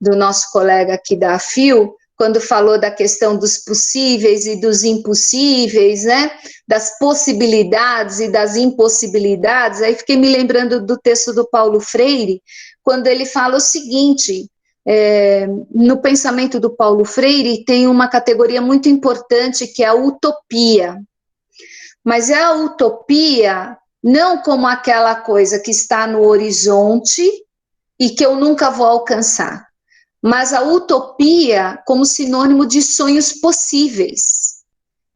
do nosso colega aqui da AFIL, quando falou da questão dos possíveis e dos impossíveis, né, das possibilidades e das impossibilidades, aí fiquei me lembrando do texto do Paulo Freire, quando ele fala o seguinte, no pensamento do Paulo Freire tem uma categoria muito importante que é a utopia, mas é a utopia não como aquela coisa que está no horizonte e que eu nunca vou alcançar, mas a utopia como sinônimo de sonhos possíveis.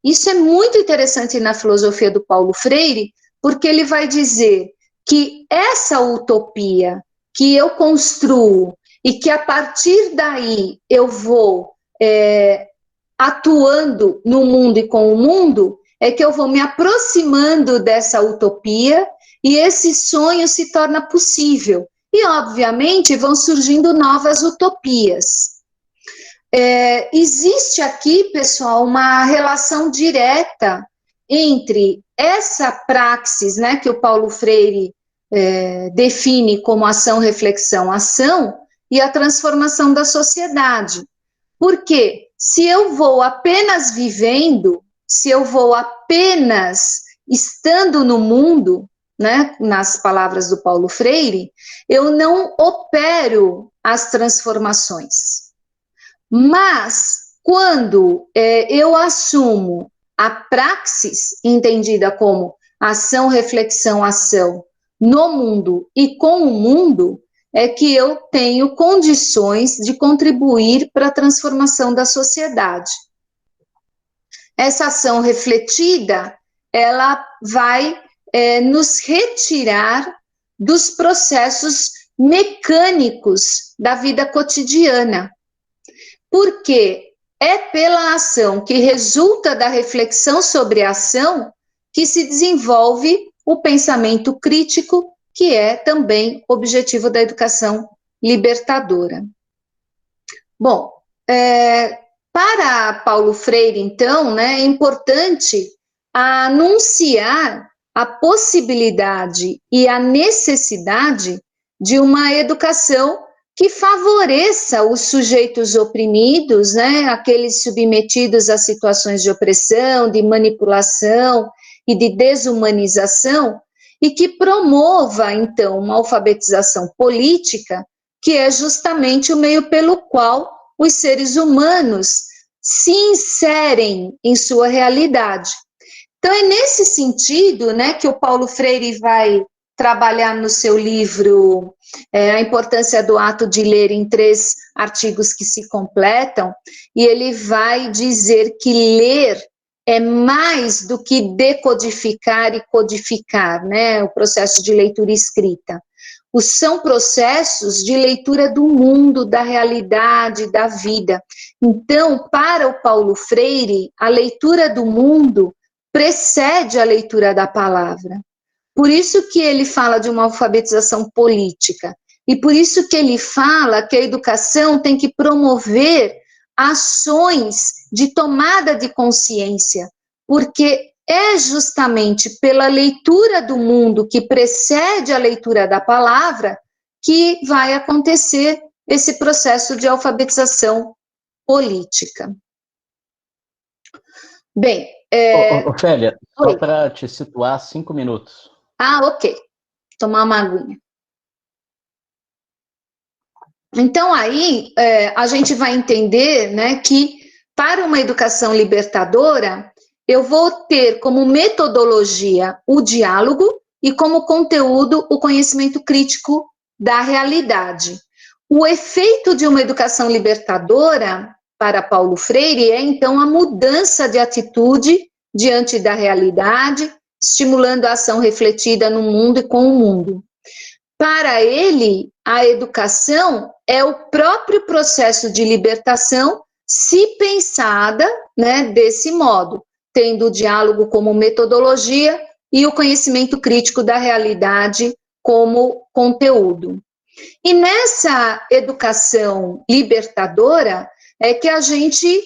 Isso é muito interessante na filosofia do Paulo Freire, porque ele vai dizer que essa utopia que eu construo e que a partir daí eu vou atuando no mundo e com o mundo, é que eu vou me aproximando dessa utopia e esse sonho se torna possível. E, obviamente, vão surgindo novas utopias. Existe aqui, pessoal, uma relação direta entre essa praxis, né, que o Paulo Freire define como ação, reflexão, ação, e a transformação da sociedade. Porque se eu vou apenas vivendo, se eu vou apenas estando no mundo, né, nas palavras do Paulo Freire, eu não opero as transformações. Mas, quando eu assumo a praxis, entendida como ação, reflexão, ação, no mundo e com o mundo, é que eu tenho condições de contribuir para a transformação da sociedade. Essa ação refletida, ela vai nos retirar dos processos mecânicos da vida cotidiana. Porque é pela ação que resulta da reflexão sobre a ação que se desenvolve o pensamento crítico, que é também objetivo da educação libertadora. Bom, para Paulo Freire, então, né, é importante anunciar a possibilidade e a necessidade de uma educação que favoreça os sujeitos oprimidos, né, aqueles submetidos a situações de opressão, de manipulação e de desumanização, e que promova, então, uma alfabetização política, que é justamente o meio pelo qual os seres humanos se inserem em sua realidade. Então, é nesse sentido, né, que o Paulo Freire vai trabalhar no seu livro A Importância do Ato de Ler, em 3 artigos que se completam, e ele vai dizer que ler é mais do que decodificar e codificar, né, o processo de leitura e escrita. São processos de leitura do mundo, da realidade, da vida. Então, para o Paulo Freire, a leitura do mundo precede a leitura da palavra. Por isso que ele fala de uma alfabetização política, e por isso que ele fala que a educação tem que promover ações de tomada de consciência, porque é justamente pela leitura do mundo que precede a leitura da palavra que vai acontecer esse processo de alfabetização política. Bem,
Ofélia, só para te situar, 5 minutos.
Ah, ok. Tomar uma aguinha. Então, aí, a gente vai entender, né, que para uma educação libertadora, eu vou ter como metodologia o diálogo e como conteúdo o conhecimento crítico da realidade. O efeito de uma educação libertadora, para Paulo Freire, é, então, a mudança de atitude diante da realidade, estimulando a ação refletida no mundo e com o mundo. Para ele, a educação é o próprio processo de libertação, se pensada, né, desse modo, tendo o diálogo como metodologia e o conhecimento crítico da realidade como conteúdo. E nessa educação libertadora é que a gente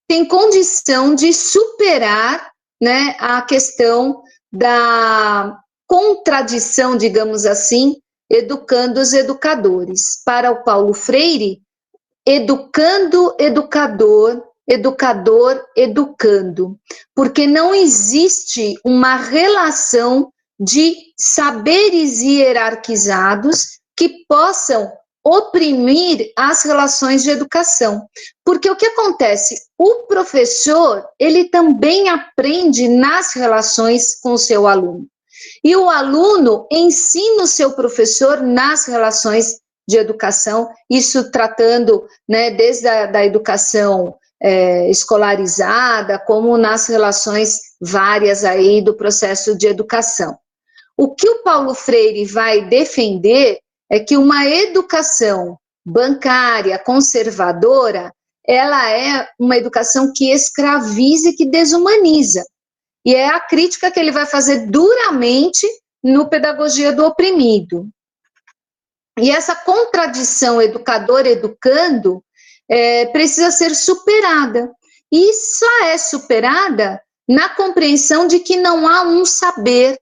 tem condição de superar, né, a questão da contradição, digamos assim, educando os educadores. Para o Paulo Freire, educando, educador, educador, educando, porque não existe uma relação de saberes hierarquizados que possam oprimir as relações de educação. Porque o que acontece? O professor, ele também aprende nas relações com o seu aluno. E o aluno ensina o seu professor nas relações de educação, isso tratando, né, desde a educação escolarizada, como nas relações várias aí do processo de educação. O que o Paulo Freire vai defender é que uma educação bancária, conservadora, ela é uma educação que escraviza e que desumaniza. E é a crítica que ele vai fazer duramente no Pedagogia do Oprimido. E essa contradição educador-educando precisa ser superada. E só é superada na compreensão de que não há um saber,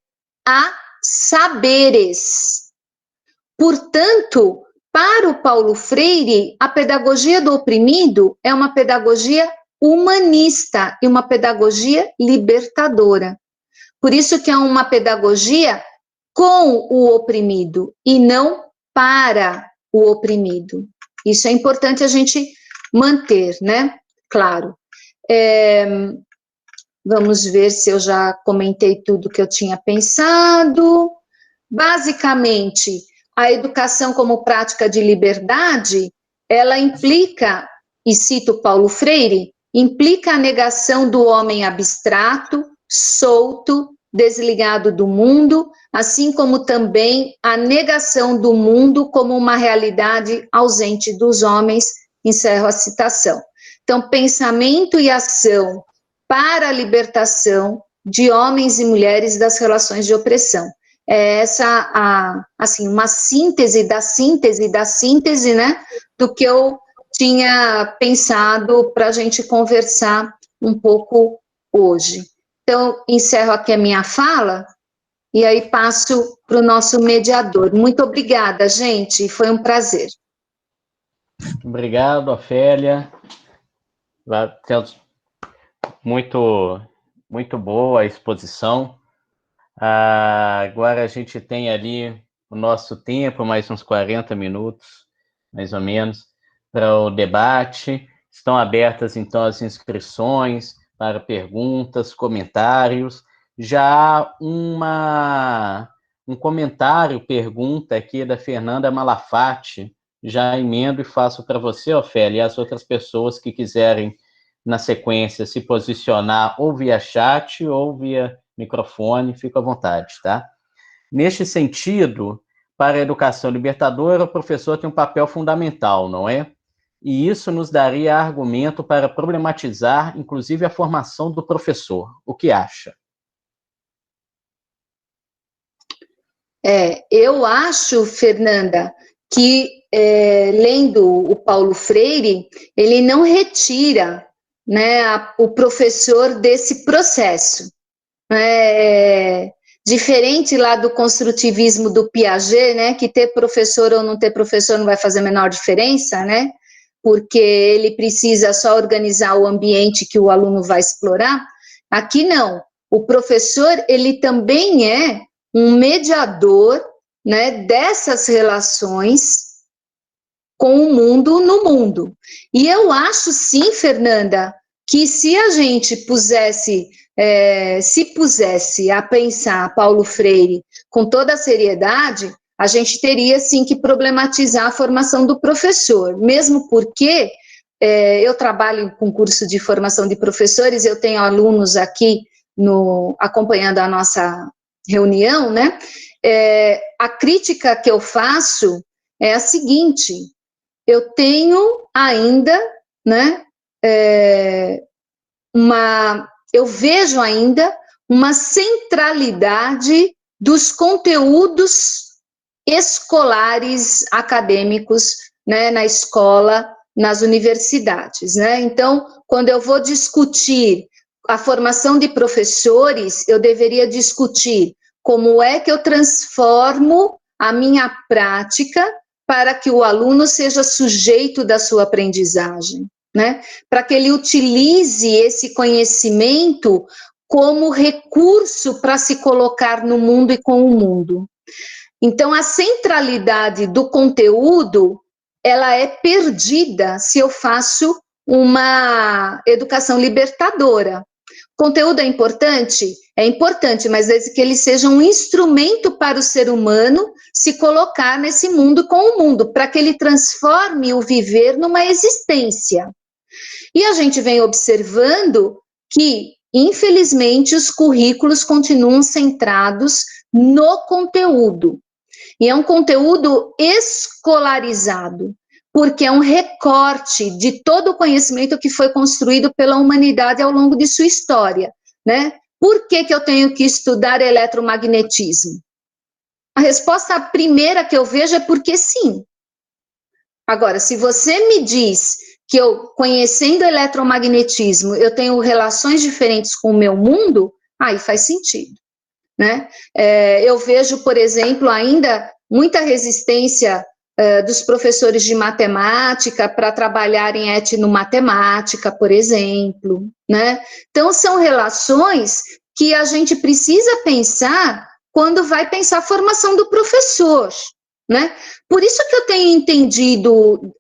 há saberes. Portanto, Para o Paulo Freire, a pedagogia do oprimido é uma pedagogia humanista e uma pedagogia libertadora. Por isso que é uma pedagogia com o oprimido e não para o oprimido. Isso é importante a gente manter, né? Claro. Vamos ver se eu já comentei tudo que eu tinha pensado. Basicamente, a educação como prática de liberdade, ela implica, e cito Paulo Freire, implica a negação do homem abstrato, solto, desligado do mundo, assim como também a negação do mundo como uma realidade ausente dos homens, encerro a citação. Então, pensamento e ação para a libertação de homens e mulheres das relações de opressão. É essa, assim, uma síntese da síntese, né, do que eu tinha pensado para a gente conversar um pouco hoje. Então, encerro aqui a minha fala e aí passo para o nosso mediador. Muito obrigada, gente, foi um prazer.
Obrigado, Ofélia. Muito boa a exposição. Agora a gente tem ali o nosso tempo, mais uns 40 minutos, mais ou menos, para o debate. Estão abertas, então, as inscrições para perguntas, comentários. Já há um comentário, pergunta aqui da Fernanda Malafatti, já emendo e faço para você, Ofélia, e as outras pessoas que quiserem, na sequência, se posicionar ou via chat ou via microfone, fica à vontade, tá? Neste sentido, para a educação libertadora, o professor tem um papel fundamental, não é? E isso nos daria argumento para problematizar, inclusive, a formação do professor. O que acha?
Eu acho, Fernanda, que lendo o Paulo Freire, ele não retira, né, o professor desse processo. Diferente lá do construtivismo do Piaget, né, que ter professor ou não ter professor não vai fazer a menor diferença, né, porque ele precisa só organizar o ambiente que o aluno vai explorar. Aqui não, o professor, ele também é um mediador, né, dessas relações com o mundo no mundo. E eu acho sim, Fernanda, que se a gente se pusesse a pensar Paulo Freire com toda a seriedade, a gente teria sim que problematizar a formação do professor, mesmo porque eu trabalho com curso de formação de professores, eu tenho alunos aqui acompanhando a nossa reunião, né? A crítica que eu faço é a seguinte: eu tenho ainda, né, eu vejo ainda uma centralidade dos conteúdos escolares acadêmicos, né, na escola, nas universidades, né? Então, quando eu vou discutir a formação de professores, eu deveria discutir como é que eu transformo a minha prática para que o aluno seja sujeito da sua aprendizagem, né? Para que ele utilize esse conhecimento como recurso para se colocar no mundo e com o mundo. Então, a centralidade do conteúdo, ela é perdida se eu faço uma educação libertadora. Conteúdo é importante? É importante, mas desde que ele seja um instrumento para o ser humano se colocar nesse mundo com o mundo, para que ele transforme o viver numa existência. E a gente vem observando que, infelizmente, os currículos continuam centrados no conteúdo. E é um conteúdo escolarizado, porque é um recorte de todo o conhecimento que foi construído pela humanidade ao longo de sua história, né? Por que eu tenho que estudar eletromagnetismo? A resposta primeira que eu vejo é porque sim. Agora, se você me diz que eu, conhecendo eletromagnetismo, eu tenho relações diferentes com o meu mundo, aí faz sentido, né? Eu vejo, por exemplo, ainda muita resistência dos professores de matemática para trabalhar em etnomatemática, por exemplo, né? Então, são relações que a gente precisa pensar quando vai pensar a formação do professor, né? Por isso que eu tenho entendido,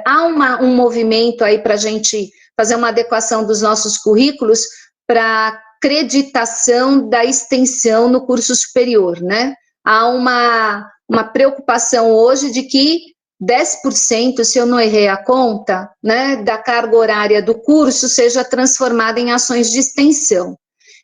há um movimento aí para a gente fazer uma adequação dos nossos currículos para acreditação da extensão no curso superior, né? Há uma preocupação hoje de que 10%, se eu não errei a conta, né, da carga horária do curso seja transformada em ações de extensão.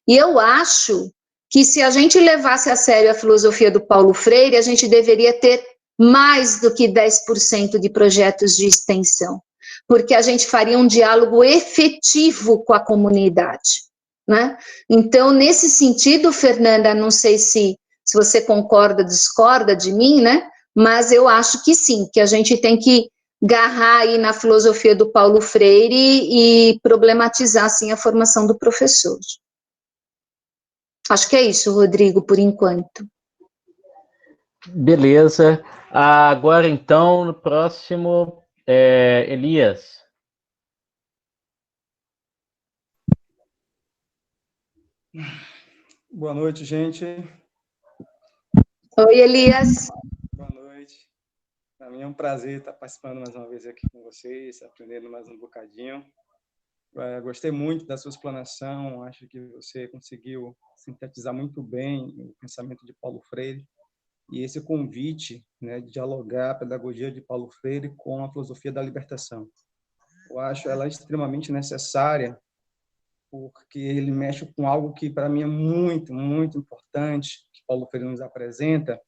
E eu acho que se a gente levasse a sério a filosofia do Paulo Freire, a gente deveria ter mais do que 10% de projetos de extensão, porque a gente faria um diálogo efetivo com a comunidade, né? Então, nesse sentido, Fernanda, não sei se você concorda, discorda de mim, né? Mas eu acho que sim, que a gente tem que agarrar aí na filosofia do Paulo Freire e problematizar, assim, a formação do professor. Acho que é isso, Rodrigo, por enquanto.
Beleza. Agora, então, no próximo, Elias.
Boa noite, gente.
Oi, Elias.
Boa noite. Para mim é um prazer estar participando mais uma vez aqui com vocês, aprendendo mais um bocadinho. Gostei muito da sua explanação, acho que você conseguiu sintetizar muito bem o pensamento de Paulo Freire e esse convite, né, de dialogar a pedagogia de Paulo Freire com a filosofia da libertação. Eu acho ela extremamente necessária, porque ele mexe com algo que, para mim, é muito, muito importante, que Paulo Freire nos apresenta,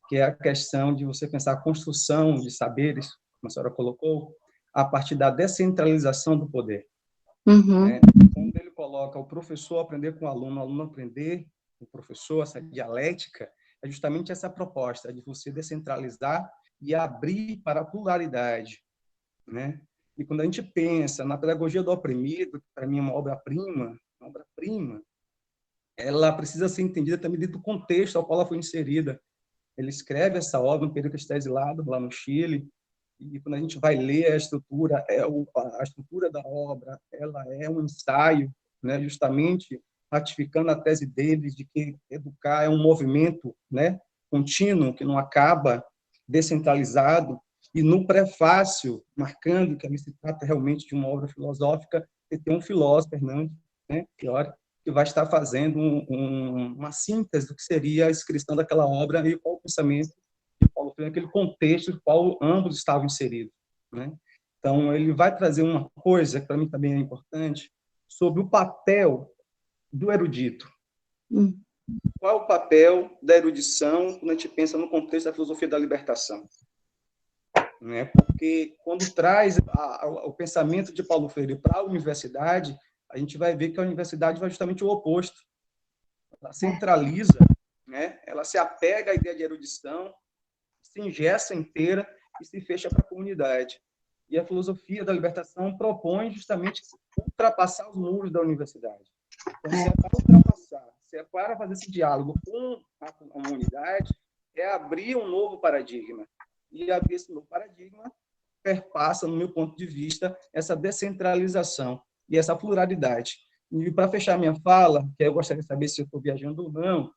que é a questão de você pensar a construção de saberes, como a senhora colocou, a partir da descentralização do poder.
Uhum.
Né? Quando ele coloca o professor aprender com o aluno aprender com o professor, essa dialética, é justamente essa proposta de você descentralizar e abrir para a pluralidade. Né? E quando a gente pensa na pedagogia do oprimido, que para mim é uma obra-prima, ela precisa ser entendida também dentro do contexto ao qual ela foi inserida. Ele escreve essa obra no período que está exilado, lá no Chile, e quando a gente vai ler a estrutura da obra, ela é um ensaio, né, justamente ratificando a tese deles de que educar é um movimento, né, contínuo, que não acaba, descentralizado, e no prefácio, marcando que ali se trata realmente de uma obra filosófica, e tem um filósofo, Fernando, né, teórico, que vai estar fazendo uma síntese do que seria a inscrição daquela obra e qual o pensamento de Paulo Freire naquele contexto no qual ambos estavam inseridos. Né? Então, ele vai trazer uma coisa que para mim também é importante, sobre o papel do erudito. Qual é o papel da erudição quando a gente pensa no contexto da filosofia da libertação? Né? Porque quando traz o pensamento de Paulo Freire para a universidade, a gente vai ver que a universidade vai justamente o oposto. Ela centraliza, né? Ela se apega à ideia de erudição, se ingessa inteira e se fecha para a comunidade. E a filosofia da libertação propõe justamente ultrapassar os muros da universidade. Então, se é para ultrapassar, se é para fazer esse diálogo com a comunidade, é abrir um novo paradigma. E abrir esse novo paradigma perpassa, no meu ponto de vista, essa descentralização e essa pluralidade. E para fechar minha fala, que eu gostaria de saber se eu estou viajando ou não,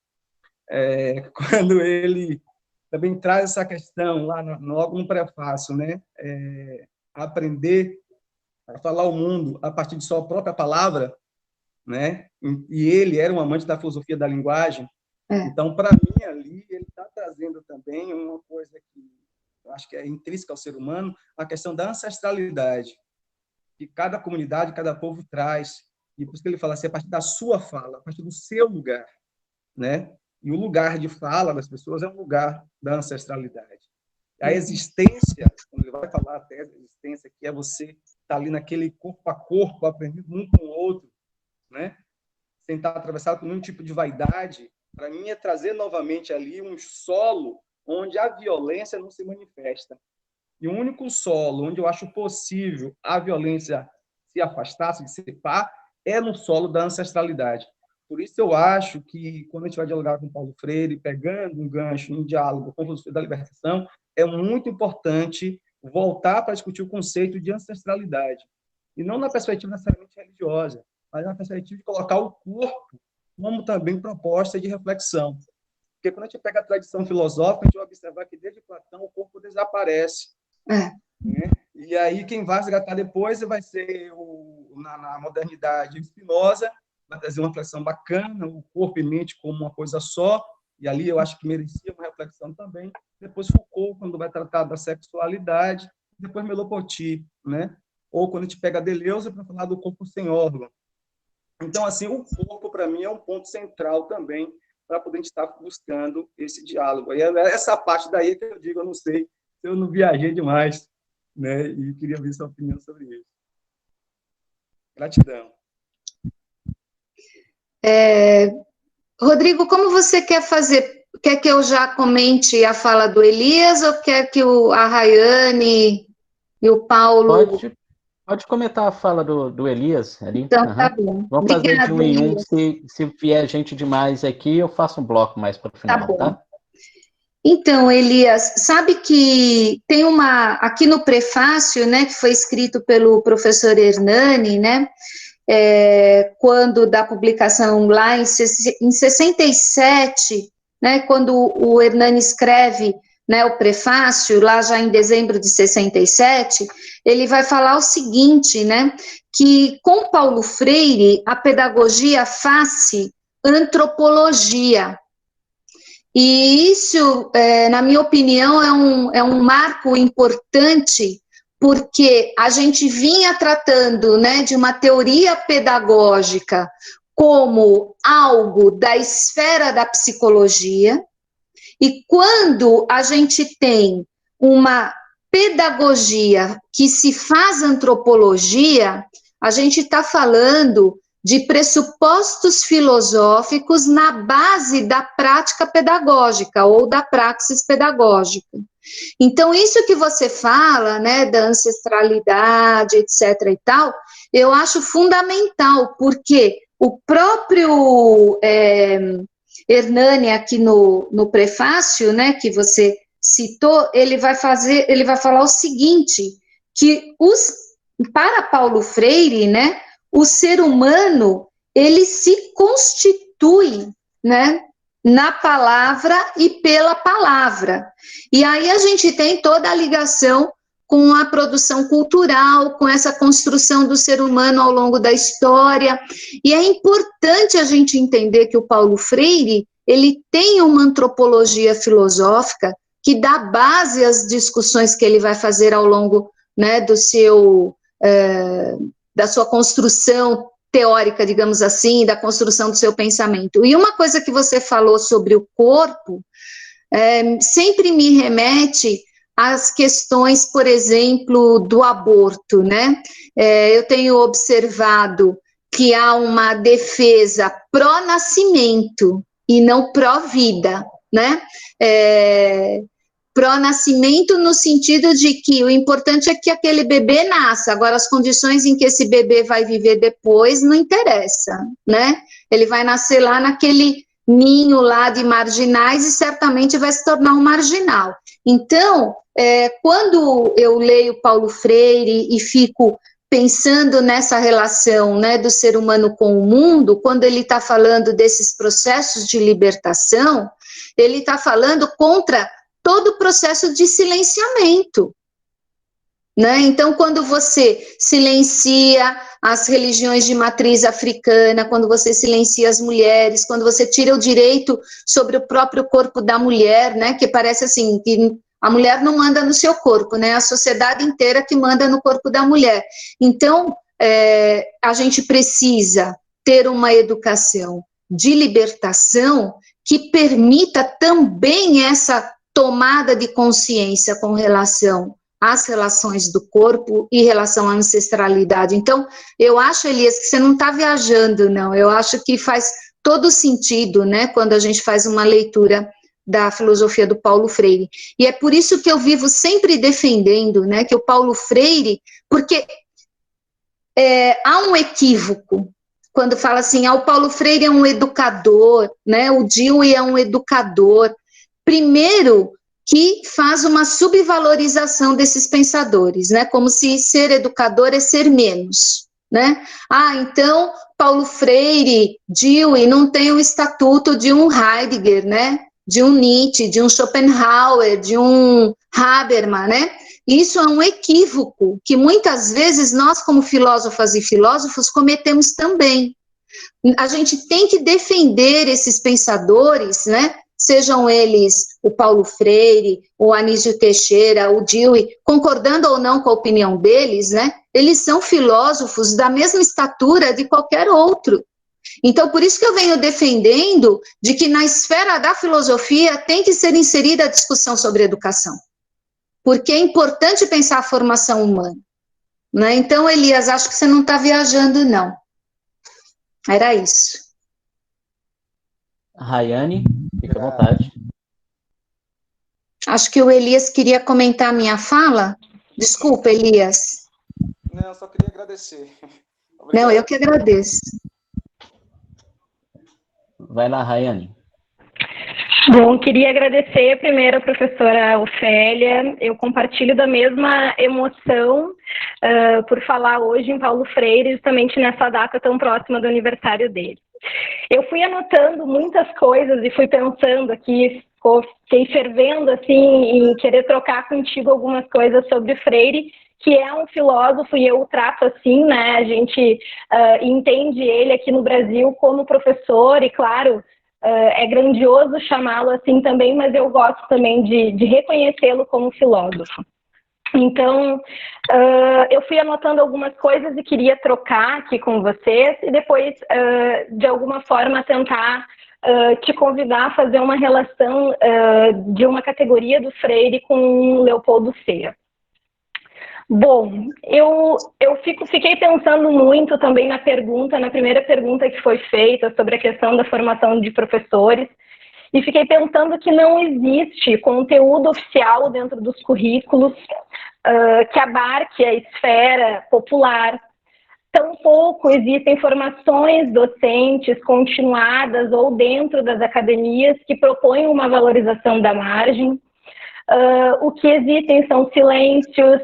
quando ele também traz essa questão lá logo no prefácio, né? Aprender a falar o mundo a partir de sua própria palavra, né? E ele era um amante da filosofia da linguagem. Então, para mim, ali, ele está trazendo também uma coisa que eu acho que é intrínseca ao ser humano, a questão da ancestralidade, que cada comunidade, cada povo traz. E por isso que ele fala assim, a partir da sua fala, a partir do seu lugar, né? E o lugar de fala das pessoas é um lugar da ancestralidade. A existência, quando ele vai falar até da existência, que é você estar ali naquele corpo a corpo, aprendendo um com o outro, né? Sem estar atravessado por nenhum tipo de vaidade, para mim é trazer novamente ali um solo onde a violência não se manifesta. E o único solo onde eu acho possível a violência se afastar, se dissipar, é no solo da ancestralidade. Por isso eu acho que, quando a gente vai dialogar com Paulo Freire, pegando um gancho, um diálogo com o filosofia da libertação, é muito importante voltar para discutir o conceito de ancestralidade. E não na perspectiva necessariamente religiosa, mas na perspectiva de colocar o corpo como também proposta de reflexão. Porque quando a gente pega a tradição filosófica, a gente vai observar que desde Platão o corpo desaparece. Né? E aí quem vai resgatar depois vai ser, na modernidade, Spinoza, vai trazer uma reflexão bacana, o corpo e mente como uma coisa só, e ali eu acho que merecia uma reflexão também. Depois Foucault, quando vai tratar da sexualidade, depois Merleau-Ponty, né? Ou quando a gente pega Deleuze para falar do corpo sem órgão. Então, assim, o corpo, para mim, é um ponto central também para poder a gente estar buscando esse diálogo. E é essa parte daí que eu digo, eu não sei se eu não viajei demais, né? E queria ver sua opinião sobre isso. Gratidão.
Rodrigo, como você quer fazer? Quer que eu já comente a fala do Elias ou quer que a Rayane e o Paulo...
Pode comentar a fala do Elias ali.
Então, tá bom.
Vamos
Obrigada,
fazer de um em um.
Elias.
Se vier gente demais aqui, eu faço um bloco mais para o final, tá?
Então, Elias, sabe que tem aqui no prefácio, né, que foi escrito pelo professor Hernani, né, quando da publicação lá em 67, né, quando o Hernani escreve, né, o prefácio, lá já em dezembro de 67, ele vai falar o seguinte, né, que com Paulo Freire a pedagogia faz-se antropologia. E isso, na minha opinião, é um marco importante, porque a gente vinha tratando, né, de uma teoria pedagógica como algo da esfera da psicologia, e quando a gente tem uma pedagogia que se faz antropologia, a gente está falando de pressupostos filosóficos na base da prática pedagógica ou da praxis pedagógica. Então, isso que você fala, né, da ancestralidade, etc. e tal, eu acho fundamental, porque o próprio Hernani, aqui no prefácio, né, que você citou, ele vai falar o seguinte, que para Paulo Freire, né, o ser humano, ele se constitui, né, na palavra e pela palavra. E aí a gente tem toda a ligação com a produção cultural, com essa construção do ser humano ao longo da história. E é importante a gente entender que o Paulo Freire, ele tem uma antropologia filosófica que dá base às discussões que ele vai fazer ao longo, né, da sua construção teórica, digamos assim, da construção do seu pensamento. E uma coisa que você falou sobre o corpo, sempre me remete às questões, por exemplo, do aborto, né? Eu tenho observado que há uma defesa pró-nascimento e não pró-vida, né? Pró-nascimento no sentido de que o importante é que aquele bebê nasça, agora as condições em que esse bebê vai viver depois não interessa, né? Ele vai nascer lá naquele ninho lá de marginais e certamente vai se tornar um marginal. Então, quando eu leio Paulo Freire e fico pensando nessa relação, né, do ser humano com o mundo, quando ele está falando desses processos de libertação, ele está falando contra todo o processo de silenciamento, né? Então, quando você silencia as religiões de matriz africana, quando você silencia as mulheres, quando você tira o direito sobre o próprio corpo da mulher, né? Que parece assim, que a mulher não manda no seu corpo, né? A sociedade inteira que manda no corpo da mulher. Então, a gente precisa ter uma educação de libertação que permita também essa tomada de consciência com relação às relações do corpo e relação à ancestralidade. Então, eu acho, Elias, que você não está viajando, não. Eu acho que faz todo sentido, né, quando a gente faz uma leitura da filosofia do Paulo Freire. E é por isso que eu vivo sempre defendendo, né, que o Paulo Freire, porque há um equívoco. quando fala assim, o Paulo Freire é um educador, né? O Dewey é um educador. Primeiro, que faz uma subvalorização desses pensadores, né? Como se ser educador é ser menos, né? Então, Paulo Freire, Dewey, não tem o estatuto de um Heidegger, né? De um Nietzsche, de um Schopenhauer, de um Habermas, né? Isso é um equívoco que muitas vezes nós, como filósofas e filósofos, cometemos também. A gente tem que defender esses pensadores, né? Sejam eles o Paulo Freire, o Anísio Teixeira, o Dewey, concordando ou não com a opinião deles, né? Eles são filósofos da mesma estatura de qualquer outro. Então, por isso que eu venho defendendo de que na esfera da filosofia tem que ser inserida a discussão sobre educação. Porque é importante pensar a formação humana. Né? Então, Elias, acho que você não está viajando, não. Era isso.
Rayane, fica à vontade.
Acho que o Elias queria comentar a minha fala. Desculpa, Elias.
Não, eu só queria agradecer. Obrigado.
Não, eu que agradeço.
Vai lá, Rayane.
Bom, queria agradecer primeiro a professora Ofélia. Eu compartilho da mesma emoção por falar hoje em Paulo Freire, justamente nessa data tão próxima do aniversário dele. Eu fui anotando muitas coisas e fui pensando aqui, fiquei fervendo assim em querer trocar contigo algumas coisas sobre Freire, que é um filósofo e eu o trato assim, né? A gente entende ele aqui no Brasil como professor e, claro, é grandioso chamá-lo assim também, mas eu gosto também de reconhecê-lo como filósofo. Então, eu fui anotando algumas coisas e queria trocar aqui com vocês e depois, de alguma forma, tentar te convidar a fazer uma relação de uma categoria do Freire com Leopoldo Sea. Bom, eu fiquei pensando muito também na primeira pergunta que foi feita sobre a questão da formação de professores, e fiquei pensando que não existe conteúdo oficial dentro dos currículos que abarque a esfera popular. Tampouco existem formações docentes continuadas ou dentro das academias que propõem uma valorização da margem. O que existem são silêncios,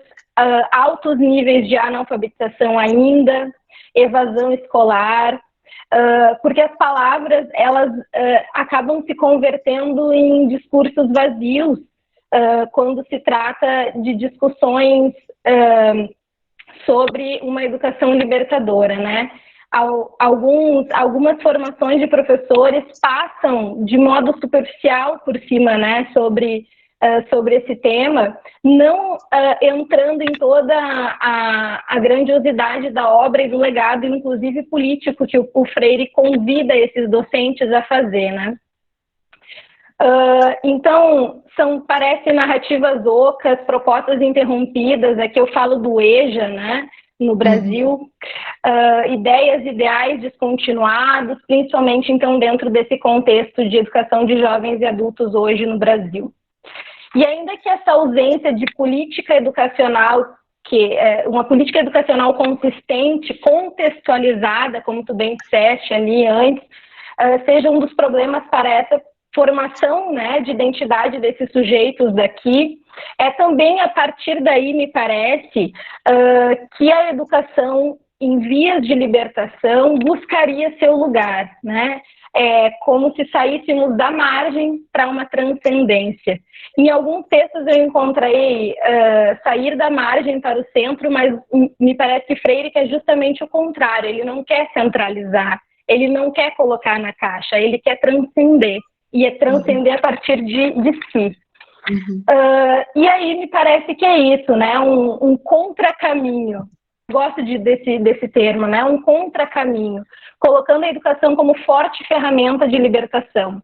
altos níveis de analfabetização ainda, evasão escolar, porque as palavras elas acabam se convertendo em discursos vazios quando se trata de discussões sobre uma educação libertadora, né? Algumas formações de professores passam de modo superficial por cima, né, sobre esse tema, não entrando em toda a grandiosidade da obra e do legado, inclusive político, que o Freire convida esses docentes a fazer, né? Então, parecem narrativas ocas, propostas interrompidas, aqui eu falo do EJA, né, no Brasil, ideias, ideais descontinuados, principalmente, então, dentro desse contexto de educação de jovens e adultos hoje no Brasil. E ainda que essa ausência de política educacional, que é uma política educacional consistente, contextualizada, como tu bem disseste ali antes, seja um dos problemas para essa formação, né, de identidade desses sujeitos daqui, é também a partir daí, me parece, que a educação em vias de libertação buscaria seu lugar, né? Como se saíssemos da margem para uma transcendência. Em alguns textos eu encontrei sair da margem para o centro, mas me parece que Freire quer justamente o contrário, ele não quer centralizar, ele não quer colocar na caixa, ele quer transcender, e é transcender a partir de si. E aí me parece que é isso, né? Um contracaminho. Gosto desse termo, né? Um contracaminho, colocando a educação como forte ferramenta de libertação.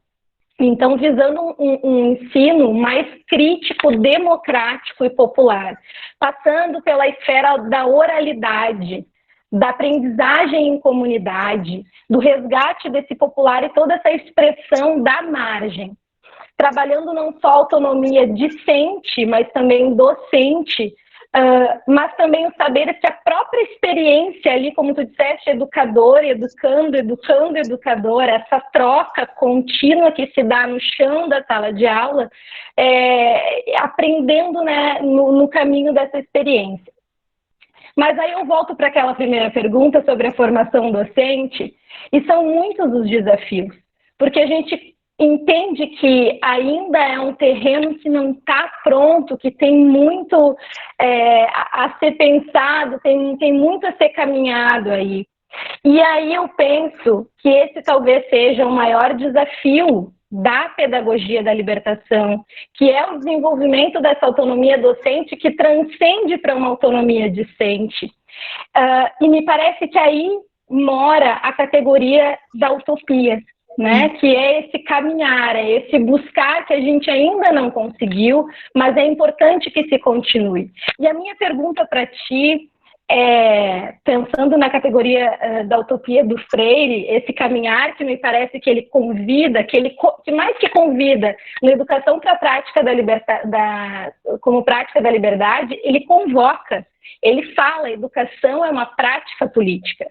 Então, visando um ensino mais crítico, democrático e popular, passando pela esfera da oralidade, da aprendizagem em comunidade, do resgate desse popular e toda essa expressão da margem, trabalhando não só a autonomia discente, mas também docente, mas também os saberes que a própria experiência ali, como tu disseste, educador, educando, educador, essa troca contínua que se dá no chão da sala de aula, aprendendo, né, no caminho dessa experiência. Mas aí eu volto para aquela primeira pergunta sobre a formação docente, e são muitos os desafios, porque a gente entende que ainda é um terreno que não está pronto, que tem muito a ser pensado, tem muito a ser caminhado aí. E aí eu penso que esse talvez seja o maior desafio da pedagogia da libertação, que é o desenvolvimento dessa autonomia docente que transcende para uma autonomia discente. E me parece que aí mora a categoria da utopia, né? Que é esse caminhar, é esse buscar que a gente ainda não conseguiu, mas é importante que se continue. E a minha pergunta para ti pensando na categoria da utopia do Freire, esse caminhar que me parece que ele convida, que mais que convida, na educação para a prática como prática da liberdade, ele convoca, ele fala, educação é uma prática política.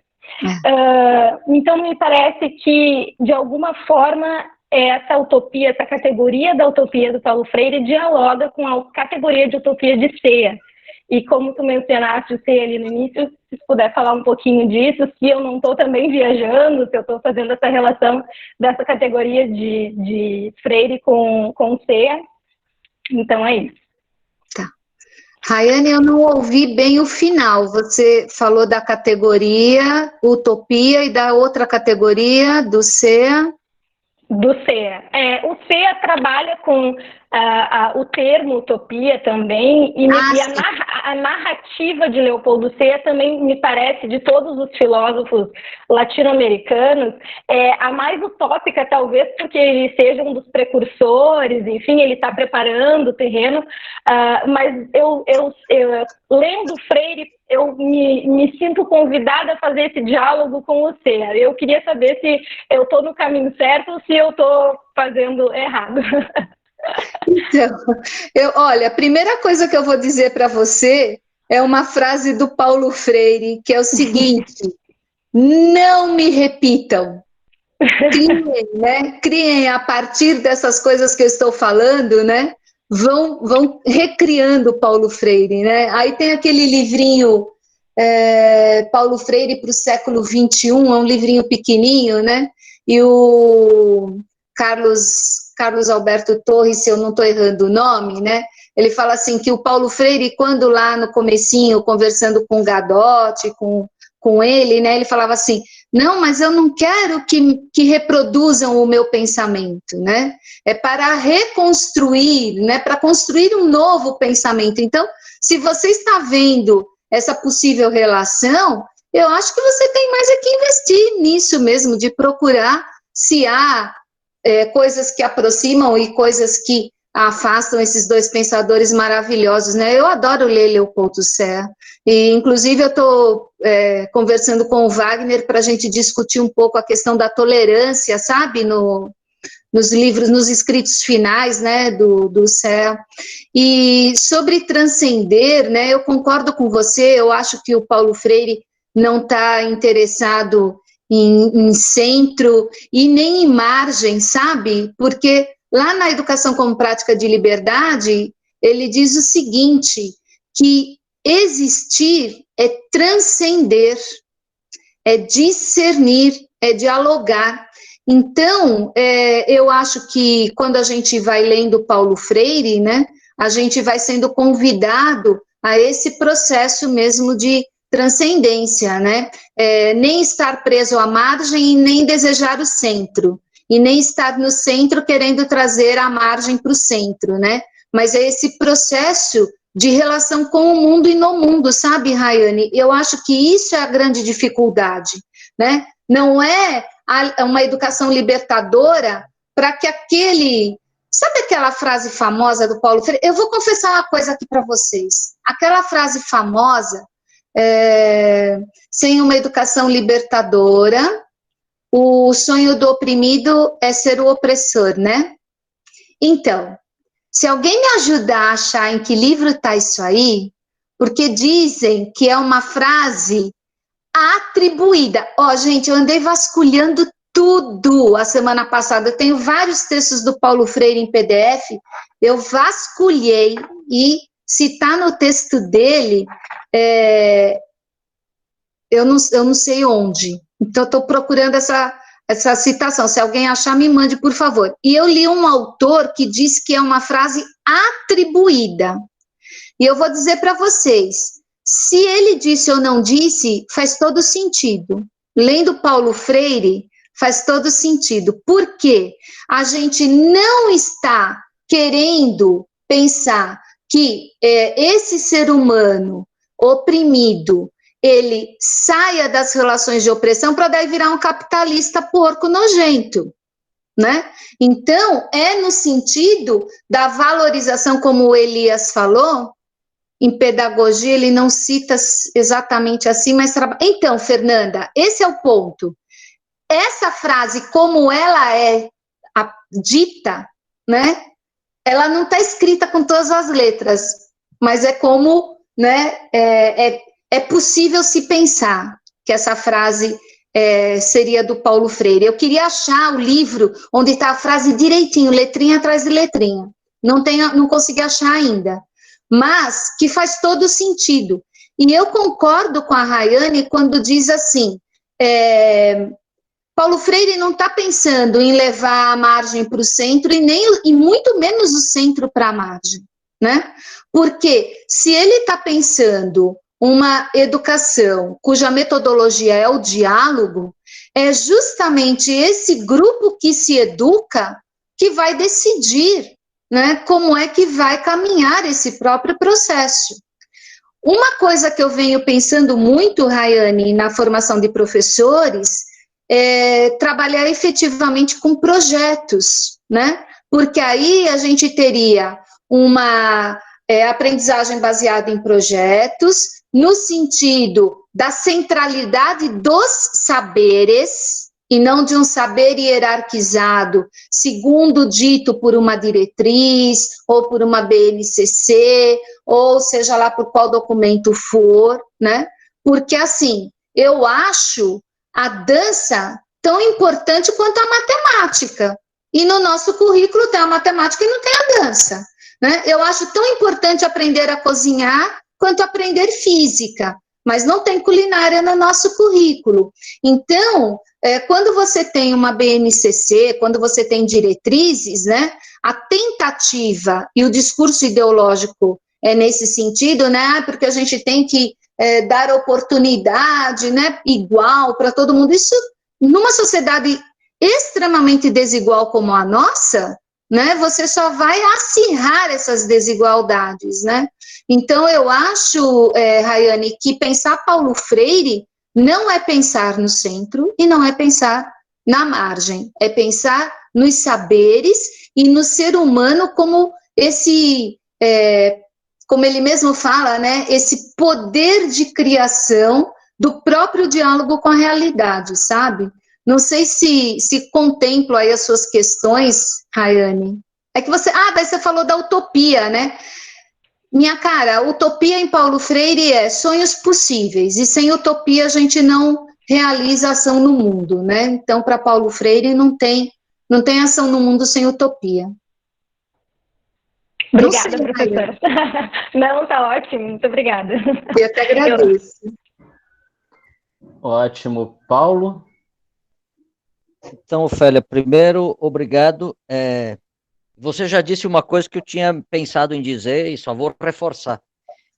Então me parece que, de alguma forma, essa utopia, essa categoria da utopia do Paulo Freire dialoga com a categoria de utopia de Sea. E como tu mencionaste o Sea ali no início, se puder falar um pouquinho disso, se eu não estou também viajando, se eu estou fazendo essa relação dessa categoria de Freire com Sea. Então é isso.
Tá. Rayane, eu não ouvi bem o final. Você falou da categoria utopia e da outra categoria do Sea.
Do Sea. O Sea trabalha com o termo utopia também, e a narrativa de Leopoldo Sea também me parece, de todos os filósofos latino-americanos, a mais utópica, talvez porque ele seja um dos precursores, enfim, ele está preparando o terreno, mas eu lendo Freire, eu me sinto convidada a fazer esse diálogo com o Sea. Eu queria saber se eu estou no caminho certo ou se eu estou fazendo errado.
Então, olha, a primeira coisa que eu vou dizer para você é uma frase do Paulo Freire, que é o seguinte: não me repitam. Criem, né? Criem a partir dessas coisas que eu estou falando, né? Vão recriando Paulo Freire, né? Aí tem aquele livrinho Paulo Freire para o século XXI, é um livrinho pequenininho, né? E o Carlos Alberto Torres, se eu não estou errando o nome, né? Ele fala assim que o Paulo Freire, quando lá no comecinho, conversando com o Gadotti, com ele, né? Ele falava assim: não, mas eu não quero que reproduzam o meu pensamento, né? É para reconstruir, né? Para construir um novo pensamento. Então, se você está vendo essa possível relação, eu acho que você tem mais é que investir nisso mesmo, de procurar se há coisas que aproximam e coisas que afastam esses dois pensadores maravilhosos, né? Eu adoro ler Leopoldo Sea, e inclusive eu estou conversando com o Wagner para a gente discutir um pouco a questão da tolerância, sabe? Nos livros, nos escritos finais, né, do Sea. E sobre transcender, né, eu concordo com você, eu acho que o Paulo Freire não está interessado em centro e nem em margem, sabe? Porque lá na Educação como Prática de Liberdade, ele diz o seguinte, que existir é transcender, é discernir, é dialogar. Então, eu acho que quando a gente vai lendo Paulo Freire, né, a gente vai sendo convidado a esse processo mesmo de transcendência, né? Nem estar preso à margem e nem desejar o centro, e nem estar no centro querendo trazer a margem para o centro, né? Mas é esse processo de relação com o mundo e no mundo, sabe, Rayane? Eu acho que isso é a grande dificuldade, né? Não é uma educação libertadora para que aquele... Sabe aquela frase famosa do Paulo Freire? Eu vou confessar uma coisa aqui para vocês. Aquela frase famosa, sem uma educação libertadora, o sonho do oprimido é ser o opressor, né? Então, se alguém me ajudar a achar em que livro está isso aí, porque dizem que é uma frase atribuída. Ó, gente, eu andei vasculhando tudo a semana passada. Eu tenho vários textos do Paulo Freire em PDF. Eu vasculhei e se está no texto dele, eu não sei onde. Então, estou procurando essa citação. Se alguém achar, me mande, por favor. E eu li um autor que diz que é uma frase atribuída. E eu vou dizer para vocês, se ele disse ou não disse, faz todo sentido. Lendo Paulo Freire, faz todo sentido. Por quê? A gente não está querendo pensar que esse ser humano oprimido, ele saia das relações de opressão para daí virar um capitalista porco nojento, né? Então, é no sentido da valorização, como o Elias falou, em pedagogia ele não cita exatamente assim, mas... Então, Fernanda, esse é o ponto. Essa frase, como ela é dita, né? Ela não está escrita com todas as letras, mas é como, né? É possível se pensar que essa frase seria do Paulo Freire. Eu queria achar o livro onde está a frase direitinho, letrinha atrás de letrinha. Não consegui achar ainda, mas que faz todo sentido. E eu concordo com a Rayane quando diz assim, Paulo Freire não está pensando em levar a margem para o centro e muito menos o centro para a margem, né? Porque se ele está pensando uma educação cuja metodologia é o diálogo, é justamente esse grupo que se educa que vai decidir, né, como é que vai caminhar esse próprio processo. Uma coisa que eu venho pensando muito, Rayane, na formação de professores, é trabalhar efetivamente com projetos, né? Porque aí a gente teria uma aprendizagem baseada em projetos, no sentido da centralidade dos saberes, e não de um saber hierarquizado, segundo dito por uma diretriz, ou por uma BNCC, ou seja lá por qual documento for, né? Porque, assim, eu acho a dança tão importante quanto a matemática. E no nosso currículo tem a matemática e não tem a dança, né? Eu acho tão importante aprender a cozinhar quanto aprender física, mas não tem culinária no nosso currículo. Então, quando você tem uma BNCC, quando você tem diretrizes, né, a tentativa e o discurso ideológico é nesse sentido, né, porque a gente tem que dar oportunidade, né, igual para todo mundo. Isso, numa sociedade extremamente desigual como a nossa, né, você só vai acirrar essas desigualdades, né? Então, eu acho, Rayane, que pensar Paulo Freire não é pensar no centro e não é pensar na margem, é pensar nos saberes e no ser humano como esse, como ele mesmo fala, né, esse poder de criação do próprio diálogo com a realidade, sabe? Não sei se contemplo aí as suas questões, Rayane. É que daí você falou da utopia, né? Minha cara, utopia em Paulo Freire é sonhos possíveis, e sem utopia a gente não realiza ação no mundo, né? Então, para Paulo Freire, não tem ação no mundo sem utopia.
Obrigada, professora. Não, tá ótimo, muito obrigada.
Eu até agradeço.
Ótimo. Paulo?
Então, Ofélia, primeiro, obrigado. Você já disse uma coisa que eu tinha pensado em dizer e só vou reforçar.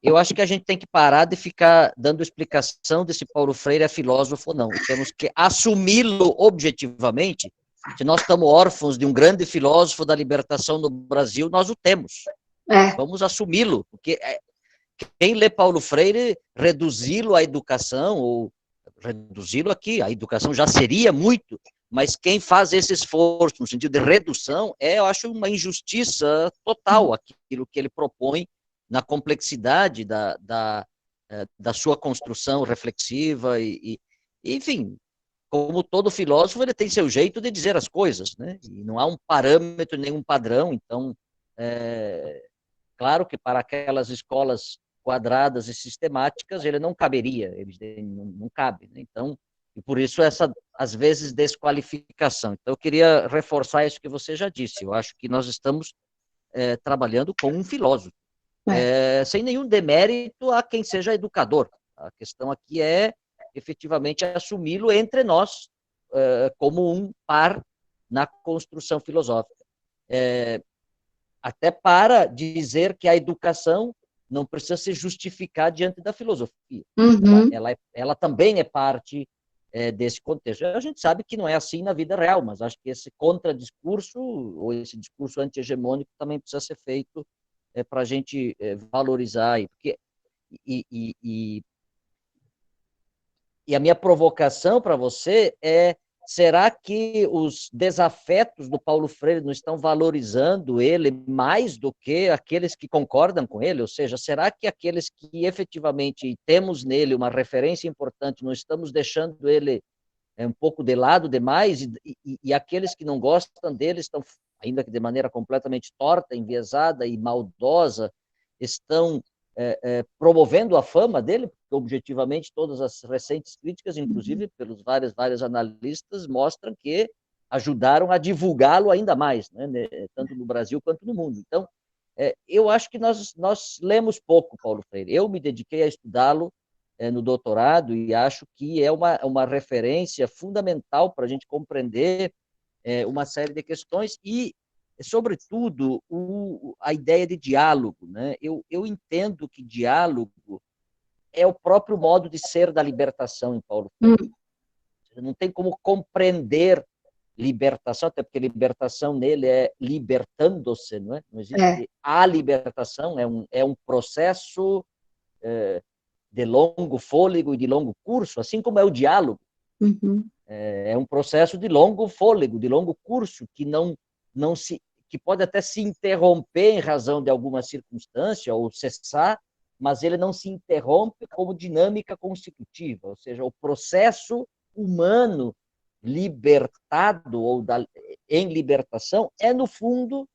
Eu acho que a gente tem que parar de ficar dando explicação de se Paulo Freire é filósofo ou não. Temos que assumi-lo objetivamente. Se nós estamos órfãos de um grande filósofo da libertação no Brasil, nós o temos. Vamos assumi-lo, porque quem lê Paulo Freire, reduzi-lo à educação, ou reduzi-lo aqui, a educação já seria muito, mas quem faz esse esforço no sentido de redução eu acho uma injustiça total aquilo que ele propõe na complexidade da sua construção reflexiva enfim, como todo filósofo, ele tem seu jeito de dizer as coisas, né? E não há um parâmetro, nenhum padrão. Então, claro que para aquelas escolas quadradas e sistemáticas, ele não caberia, ele não cabe, né? Então, e por isso essa, às vezes, desqualificação. Então, eu queria reforçar isso que você já disse. Eu acho que nós estamos trabalhando com um filósofo, sem nenhum demérito a quem seja educador. A questão aqui é, efetivamente, assumi-lo entre nós como um par na construção filosófica. Até para dizer que a educação não precisa se justificar diante da filosofia.
Uhum.
Ela também é parte desse contexto. A gente sabe que não é assim na vida real, mas acho que esse contradiscurso, ou esse discurso anti-hegemônico, também precisa ser feito para a gente valorizar. E a minha provocação para você é: será que os desafetos do Paulo Freire não estão valorizando ele mais do que aqueles que concordam com ele? Ou seja, será que aqueles que efetivamente temos nele uma referência importante, não estamos deixando ele um pouco de lado demais? E aqueles que não gostam dele estão, ainda que de maneira completamente torta, enviesada e maldosa, estão promovendo a fama dele, porque objetivamente todas as recentes críticas, inclusive pelos vários analistas, mostram que ajudaram a divulgá-lo ainda mais, né, tanto no Brasil quanto no mundo. Então, eu acho que nós lemos pouco Paulo Freire. Eu me dediquei a estudá-lo no doutorado e acho que é uma referência fundamental para a gente compreender uma série de questões e, sobretudo, a ideia de diálogo, né? Eu entendo que diálogo é o próprio modo de ser da libertação em Paulo Freire. Não tem como compreender libertação, até porque libertação nele é libertando-se, não é? Não existe a libertação, é um processo de longo fôlego e de longo curso, assim como é o diálogo.
Uhum.
É um processo de longo fôlego, de longo curso, que pode até se interromper em razão de alguma circunstância ou cessar, mas ele não se interrompe como dinâmica constitutiva, ou seja, o processo humano libertado ou em libertação é, no fundo,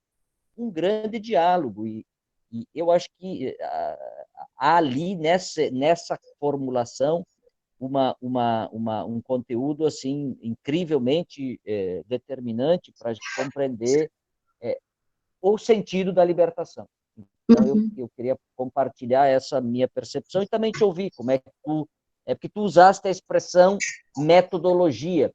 um grande diálogo. E eu acho que há ali, nessa formulação, um conteúdo assim incrivelmente determinante para a gente compreender o sentido da libertação. Então, eu queria compartilhar essa minha percepção e também te ouvir como é que porque tu usaste a expressão metodologia,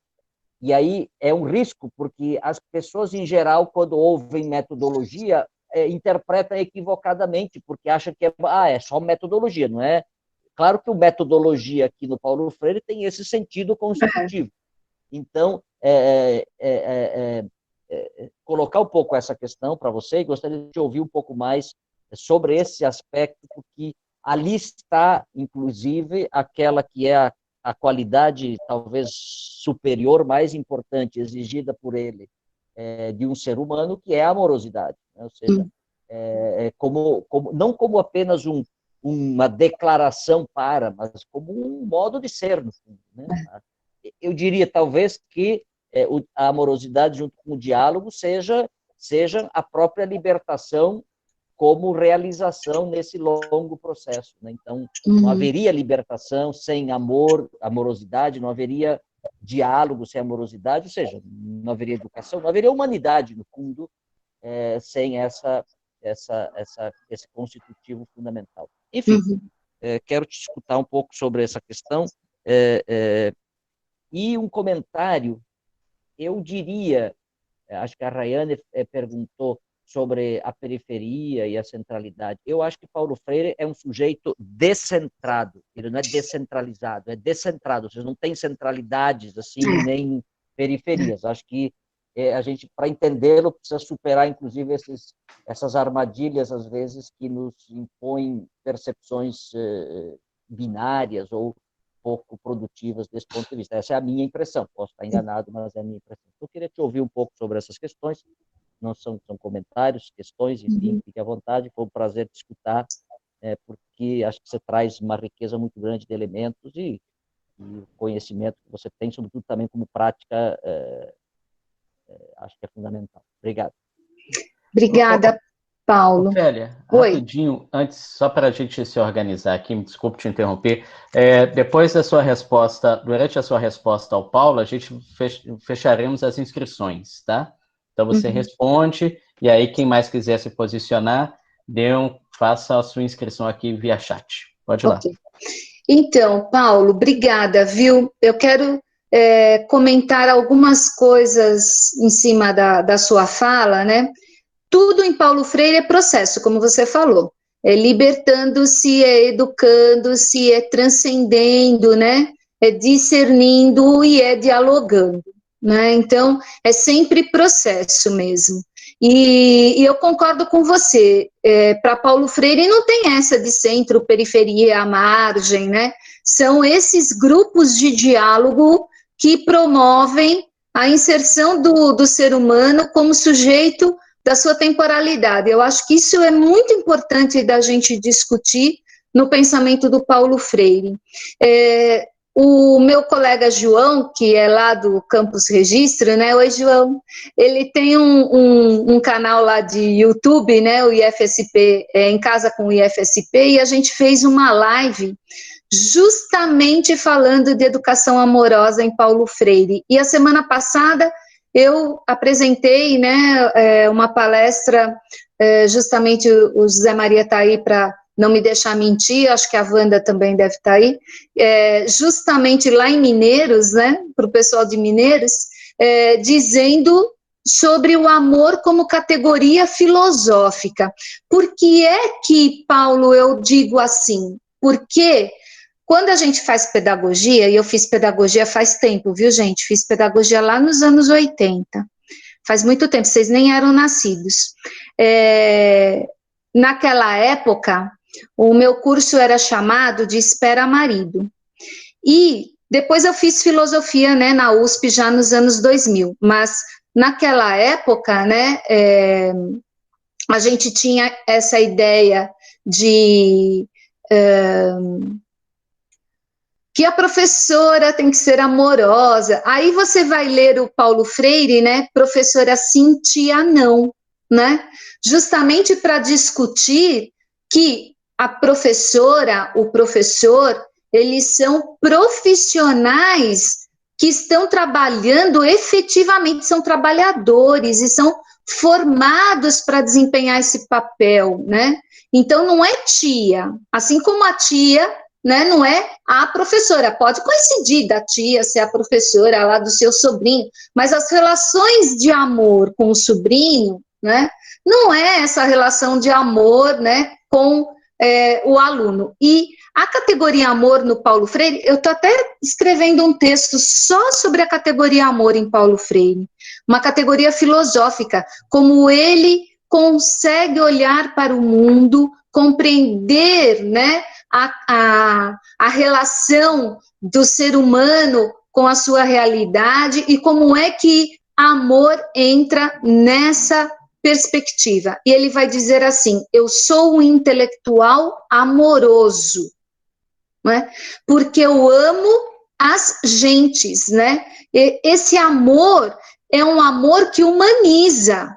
e aí é um risco, porque as pessoas, em geral, quando ouvem metodologia, interpretam equivocadamente, porque acham que é só metodologia, não é? Claro que o metodologia aqui no Paulo Freire tem esse sentido constitutivo. Então, colocar um pouco essa questão para você, e gostaria de ouvir um pouco mais sobre esse aspecto, porque ali está, inclusive, aquela que é a qualidade talvez superior, mais importante, exigida por ele, de um ser humano, que é a amorosidade. Né? Ou seja, não como apenas uma declaração mas como um modo de ser, no fundo. Né? Eu diria, talvez, que a amorosidade, junto com o diálogo, seja a própria libertação como realização nesse longo processo. Né? Então, não haveria libertação sem amorosidade, não haveria diálogo sem amorosidade, ou seja, não haveria educação, não haveria humanidade, no fundo, sem esse constitutivo fundamental. Enfim, quero te escutar um pouco sobre essa questão e um comentário. Eu diria, acho que a Rayane perguntou sobre a periferia e a centralidade. Eu acho que Paulo Freire é um sujeito descentrado, ele não é descentralizado, é descentrado, ou seja, não tem centralidades assim, nem periferias. Acho que a gente, para entendê-lo, precisa superar, inclusive, essas armadilhas, às vezes, que nos impõem percepções binárias ou pouco produtivas desse ponto de vista. Essa é a minha impressão. Posso estar enganado, mas é a minha impressão. Eu queria te ouvir um pouco sobre essas questões. Não são comentários, questões, enfim, fique à vontade. Foi um prazer te escutar, porque acho que você traz uma riqueza muito grande de elementos e o conhecimento que você tem, sobretudo também como prática, acho que é fundamental. Obrigado.
Obrigada. Paulo.
Ofélia,
Oi.
rapidinho, antes, só para a gente se organizar aqui, me desculpe te interromper, depois da sua resposta, durante a sua resposta ao Paulo, a gente fecharemos as inscrições, tá? Então você responde, e aí quem mais quiser se posicionar, faça a sua inscrição aqui via chat. Pode ir lá.
Okay. Então, Paulo, obrigada, viu? Eu quero comentar algumas coisas em cima da sua fala, né? Tudo em Paulo Freire é processo, como você falou. É libertando-se, é educando-se, é transcendendo, né? É discernindo e é dialogando, né? Então, é sempre processo mesmo. E eu concordo com você, para Paulo Freire não tem essa de centro, periferia, margem, né? São esses grupos de diálogo que promovem a inserção do ser humano como sujeito da sua temporalidade. Eu acho que isso é muito importante da gente discutir no pensamento do Paulo Freire. O meu colega João, que é lá do Campus Registro, né? Oi, João. Ele tem um canal lá de YouTube, né? O IFSP, Em Casa com o IFSP, e a gente fez uma live justamente falando de educação amorosa em Paulo Freire. E a semana passada eu apresentei, né, uma palestra, justamente o José Maria está aí para não me deixar mentir, acho que a Wanda também deve estar aí, justamente lá em Mineiros, né, para o pessoal de Mineiros, dizendo sobre o amor como categoria filosófica. Por que é que, Paulo, eu digo assim? Porque quando a gente faz pedagogia, e eu fiz pedagogia faz tempo, viu, gente? Fiz pedagogia lá nos anos 80. Faz muito tempo, vocês nem eram nascidos. Naquela época, o meu curso era chamado de Espera Marido. E depois eu fiz filosofia, né, na USP já nos anos 2000. Mas naquela época, né, a gente tinha essa ideia de que a professora tem que ser amorosa. Aí você vai ler o Paulo Freire, né, professora sim, tia não, né, justamente para discutir que a professora, o professor, eles são profissionais que estão trabalhando efetivamente, são trabalhadores e são formados para desempenhar esse papel, né, então não é tia, assim como a tia, né, não é a professora, pode coincidir da tia ser a professora lá do seu sobrinho, mas as relações de amor com o sobrinho, né, não é essa relação de amor, né, com o aluno. E a categoria amor no Paulo Freire, eu estou até escrevendo um texto só sobre a categoria amor em Paulo Freire, uma categoria filosófica, como ele consegue olhar para o mundo, compreender, né, a relação do ser humano com a sua realidade e como é que amor entra nessa perspectiva. E ele vai dizer assim, eu sou um intelectual amoroso, né? Porque eu amo as gentes, né? E esse amor é um amor que humaniza,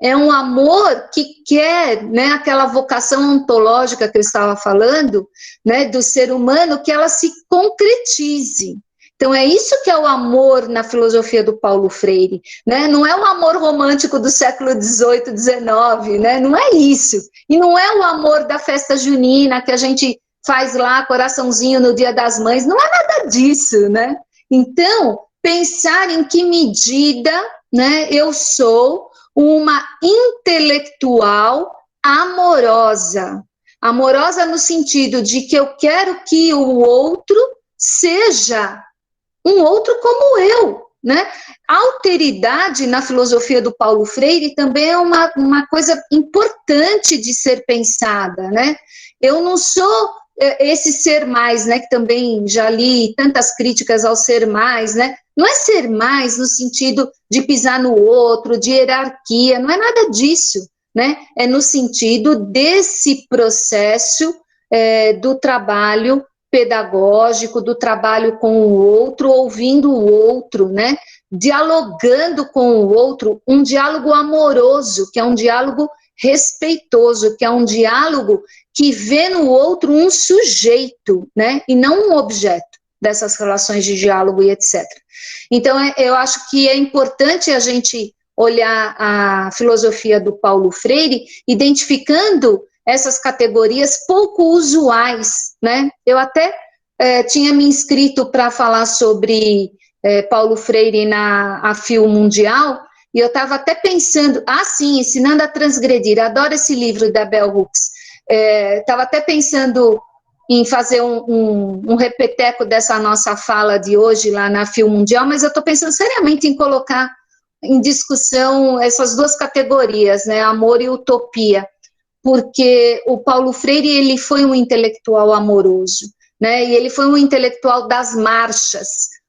é um amor que quer, né, aquela vocação ontológica que eu estava falando, né, do ser humano, que ela se concretize. Então, é isso que é o amor na filosofia do Paulo Freire, né? Não é o amor romântico do século XVIII, XIX, né? Não é isso. E não é o amor da festa junina que a gente faz lá, coraçãozinho no Dia das Mães, não é nada disso, né? Então, pensar em que medida, né, eu sou uma intelectual amorosa. Amorosa no sentido de que eu quero que o outro seja um outro como eu, né? A alteridade na filosofia do Paulo Freire também é uma coisa importante de ser pensada, né? Eu não sou esse ser mais, né, que também já li tantas críticas ao ser mais, né? Não é ser mais no sentido de pisar no outro, de hierarquia, não é nada disso, né? É no sentido desse processo do trabalho pedagógico, do trabalho com o outro, ouvindo o outro, né? Dialogando com o outro, um diálogo amoroso, que é um diálogo respeitoso, que é um diálogo que vê no outro um sujeito, né, e não um objeto dessas relações de diálogo e etc. Então, eu acho que é importante a gente olhar a filosofia do Paulo Freire, identificando essas categorias pouco usuais, né? Eu até tinha me inscrito para falar sobre Paulo Freire na AFIL Mundial, e eu estava até pensando, sim, Ensinando a Transgredir, adoro esse livro da Bell Hooks, estava até pensando em fazer um repeteco dessa nossa fala de hoje lá na AFIL Mundial, mas eu estou pensando seriamente em colocar em discussão essas duas categorias, né, amor e utopia, porque o Paulo Freire, ele foi um intelectual amoroso, né, e ele foi um intelectual das marchas,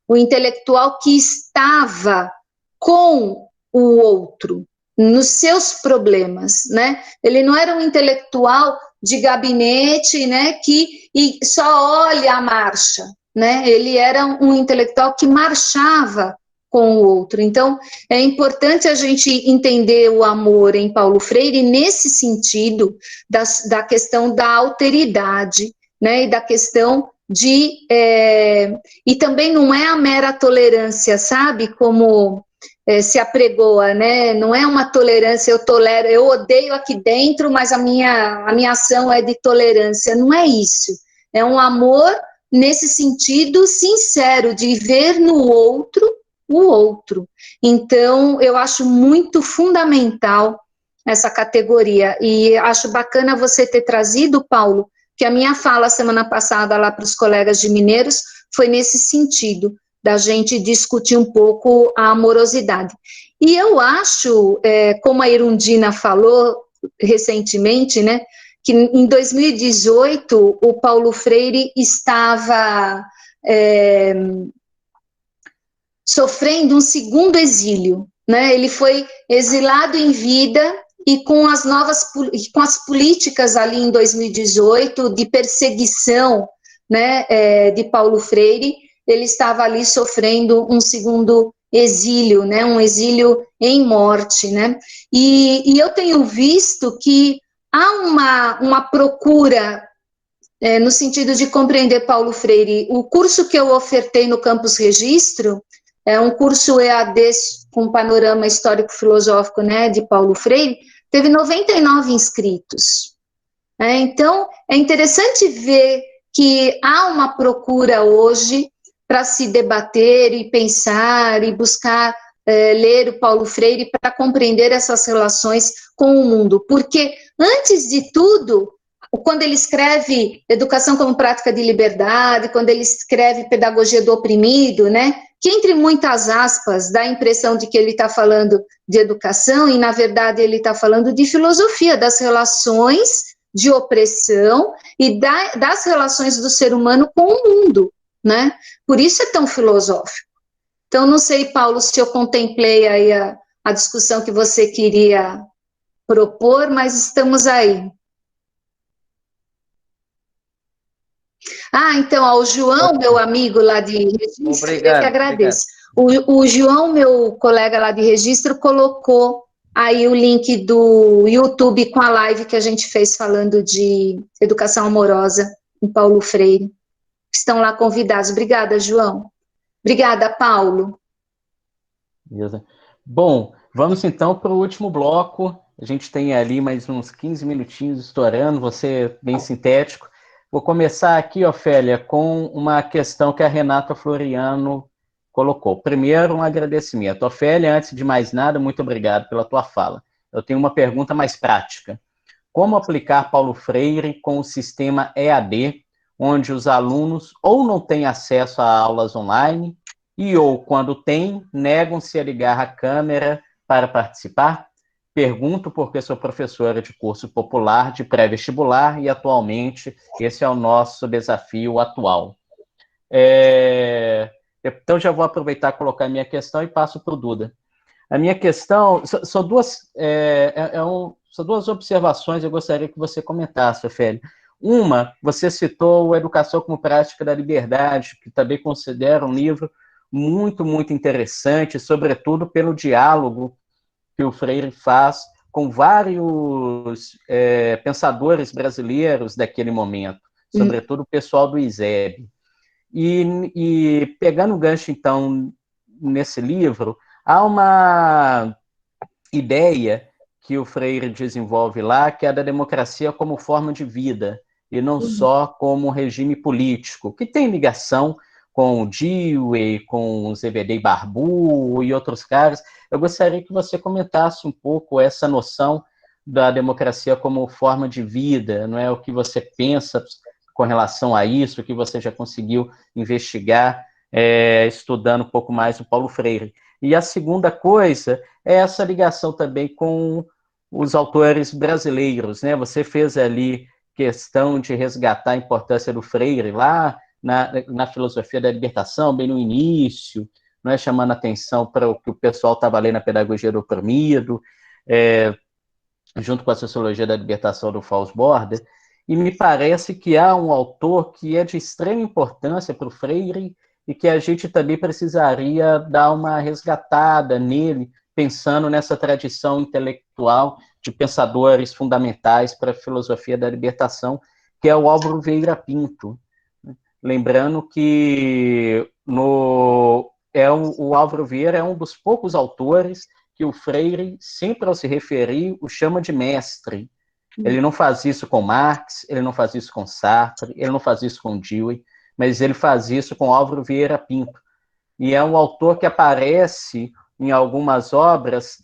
um intelectual que estava com o outro, nos seus problemas, né, ele não era um intelectual de gabinete, né, que só olha a marcha, né, ele era um intelectual que marchava com o outro. Então, é importante a gente entender o amor em Paulo Freire nesse sentido da questão da alteridade, né, e da questão de... e também não é a mera tolerância, sabe, como se apregoa, né, não é uma tolerância, eu tolero, eu odeio aqui dentro, mas a minha ação é de tolerância, não é isso, é um amor nesse sentido sincero, de ver no outro o outro. Então, eu acho muito fundamental essa categoria, e acho bacana você ter trazido, Paulo, que a minha fala semana passada lá para os colegas de Mineiros foi nesse sentido, da gente discutir um pouco a amorosidade. E eu acho, como a Irundina falou recentemente, né, que em 2018 o Paulo Freire estava sofrendo um segundo exílio, né? Ele foi exilado em vida e com as políticas ali em 2018 de perseguição, né, de Paulo Freire, ele estava ali sofrendo um segundo exílio, né, um exílio em morte, né? E eu tenho visto que há uma procura no sentido de compreender Paulo Freire. O curso que eu ofertei no Campus Registro é um curso EAD com panorama histórico-filosófico, né, de Paulo Freire, teve 99 inscritos. Então, é interessante ver que há uma procura hoje para se debater e pensar e buscar ler o Paulo Freire para compreender essas relações com o mundo, porque, antes de tudo, quando ele escreve Educação como Prática de Liberdade, quando ele escreve Pedagogia do Oprimido, né, que, entre muitas aspas, dá a impressão de que ele está falando de educação, e, na verdade, ele está falando de filosofia, das relações de opressão e das relações do ser humano com o mundo, né? Por isso é tão filosófico. Então, não sei, Paulo, se eu contemplei aí a discussão que você queria propor, mas estamos aí. Então, ao João, meu amigo lá de registro,
obrigado,
eu que agradeço. O João, meu colega lá de registro, colocou aí o link do YouTube com a live que a gente fez falando de educação amorosa em Paulo Freire. Estão lá convidados. Obrigada, João. Obrigada, Paulo.
Beleza. Bom, vamos então para o último bloco. A gente tem ali mais uns 15 minutinhos estourando, você bem sintético. Vou começar aqui, Ofélia, com uma questão que a Renata Floriano colocou. Primeiro, um agradecimento. Ofélia, antes de mais nada, muito obrigado pela tua fala. Eu tenho uma pergunta mais prática. Como aplicar Paulo Freire com o sistema EAD, onde os alunos ou não têm acesso a aulas online, ou, quando têm, negam-se a ligar a câmera para participar? Pergunto porque sou professora de curso popular de pré-vestibular e, atualmente, esse é o nosso desafio atual. Então, já vou aproveitar e colocar a minha questão e passo para o Duda. A minha questão, são duas observações que eu gostaria que você comentasse, Ofélia. Uma, você citou a Educação como Prática da Liberdade, que também considero um livro muito, muito interessante, sobretudo pelo diálogo que o Freire faz com vários pensadores brasileiros daquele momento, sobretudo o pessoal do ISEB. E pegando o gancho, então, nesse livro, há uma ideia que o Freire desenvolve lá, que é a da democracia como forma de vida, e não só como regime político, que tem ligação com o Dewey, com o ZBD Barbu e outros caras. Eu gostaria que você comentasse um pouco essa noção da democracia como forma de vida, não é? O que você pensa com relação a isso, o que você já conseguiu investigar, estudando um pouco mais o Paulo Freire. E a segunda coisa é essa ligação também com os autores brasileiros, né? Você fez ali questão de resgatar a importância do Freire lá na filosofia da libertação, bem no início, não é? Chamando atenção para o que o pessoal estava lendo na pedagogia do oprimido, junto com a sociologia da libertação do Fausto Borda, e me parece que há um autor que é de extrema importância para o Freire e que a gente também precisaria dar uma resgatada nele, pensando nessa tradição intelectual de pensadores fundamentais para a filosofia da libertação, que é o Álvaro Vieira Pinto. Lembrando que o Álvaro Vieira é um dos poucos autores que o Freire, sempre ao se referir, o chama de mestre. Ele não faz isso com Marx, ele não faz isso com Sartre, ele não faz isso com Dewey, mas ele faz isso com Álvaro Vieira Pinto. E é um autor que aparece em algumas obras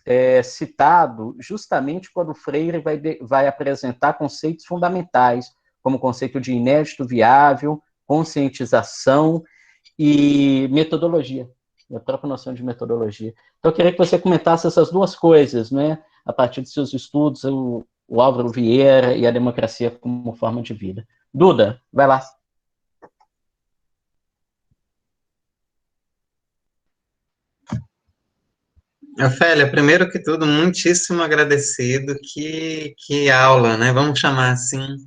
citado justamente quando o Freire vai apresentar conceitos fundamentais, como o conceito de inédito viável, conscientização e metodologia, a própria noção de metodologia. Então, eu queria que você comentasse essas duas coisas, né, a partir dos seus estudos, o Álvaro Vieira e a democracia como forma de vida. Duda, vai lá.
Ofélia, primeiro que tudo, muitíssimo agradecido, que aula, né, vamos chamar assim,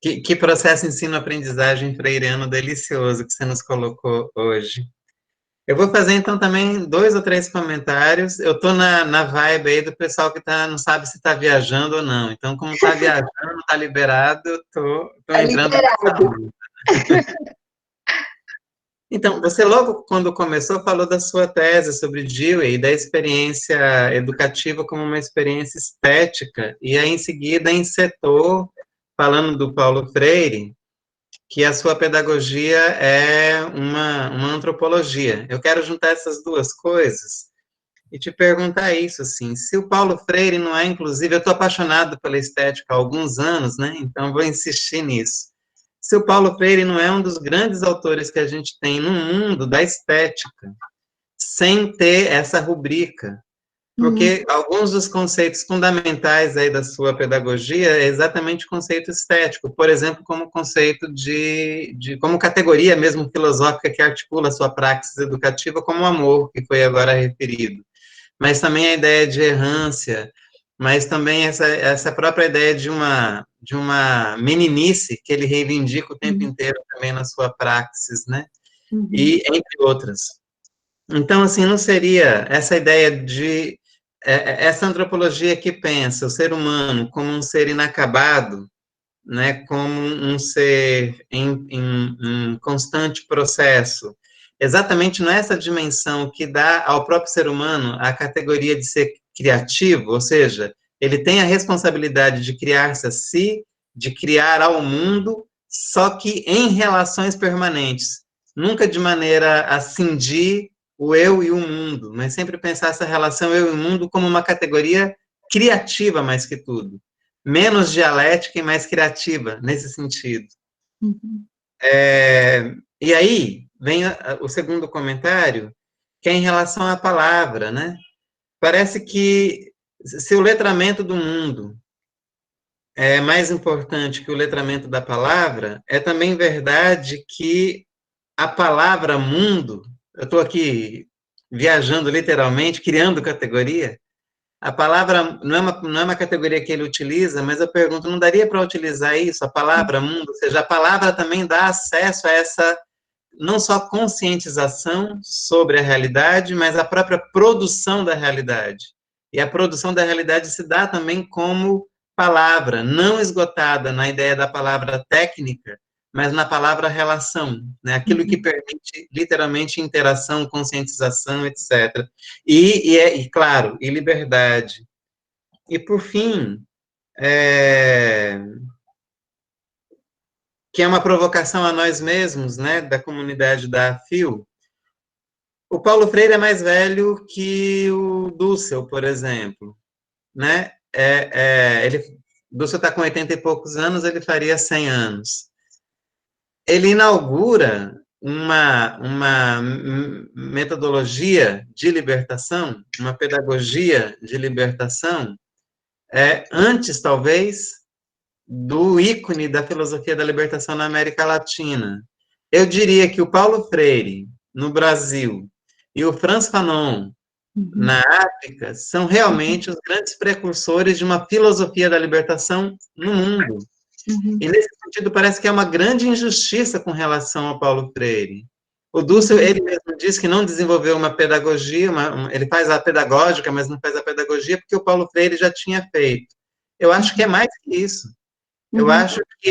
que processo ensino-aprendizagem freiriano delicioso que você nos colocou hoje. Eu vou fazer, então, também 2 ou 3 comentários. Eu estou na vibe aí do pessoal que não sabe se está viajando ou não. Então, como está viajando, está liberado, eu estou entrando nessa onda. Então, você logo, quando começou, falou da sua tese sobre Dewey e da experiência educativa como uma experiência estética, e aí, em seguida, encetou, falando do Paulo Freire, que a sua pedagogia é uma antropologia. Eu quero juntar essas duas coisas e te perguntar isso, assim, se o Paulo Freire não é, inclusive, eu estou apaixonado pela estética há alguns anos, né, então vou insistir nisso. Se o Paulo Freire não é um dos grandes autores que a gente tem no mundo da estética, sem ter essa rubrica, porque alguns dos conceitos fundamentais aí da sua pedagogia é exatamente o conceito estético, por exemplo, como conceito como categoria mesmo filosófica que articula a sua praxis educativa, como o amor, que foi agora referido. Mas também a ideia de errância, mas também essa própria ideia de uma meninice que ele reivindica o tempo inteiro também na sua praxis, né? E entre outras. Então, assim, não seria essa ideia de essa antropologia que pensa o ser humano como um ser inacabado, né, como um ser em constante processo, exatamente nessa dimensão que dá ao próprio ser humano a categoria de ser criativo, ou seja, ele tem a responsabilidade de criar-se a si, de criar ao mundo, só que em relações permanentes, nunca de maneira a cindir o eu e o mundo, mas sempre pensar essa relação eu e o mundo como uma categoria criativa mais que tudo, menos dialética e mais criativa, nesse sentido. E aí, vem o segundo comentário, que é em relação à palavra, né? Parece que se o letramento do mundo é mais importante que o letramento da palavra, é também verdade que a palavra mundo, eu estou aqui viajando literalmente, criando categoria, a palavra não é uma categoria que ele utiliza, mas eu pergunto, não daria para utilizar isso, a palavra mundo? Ou seja, a palavra também dá acesso a essa, não só conscientização sobre a realidade, mas a própria produção da realidade. E a produção da realidade se dá também como palavra, não esgotada na ideia da palavra técnica, mas na palavra relação, né? Aquilo que permite, literalmente, interação, conscientização, etc. E claro, e liberdade. E, por fim, que é uma provocação a nós mesmos, né, da comunidade da AFIL, o Paulo Freire é mais velho que o Dussel, por exemplo, né? Dussel está com 80 e poucos anos, ele faria 100 anos. Ele inaugura uma metodologia de libertação, uma pedagogia de libertação, antes, talvez, do ícone da filosofia da libertação na América Latina. Eu diria que o Paulo Freire, no Brasil, e o Frantz Fanon, na África, são realmente os grandes precursores de uma filosofia da libertação no mundo. E, nesse sentido, parece que é uma grande injustiça com relação ao Paulo Freire. O Dussel, ele mesmo diz que não desenvolveu uma pedagogia, ele faz a pedagógica, mas não faz a pedagogia, porque o Paulo Freire já tinha feito. Eu acho que é mais que isso. Eu acho que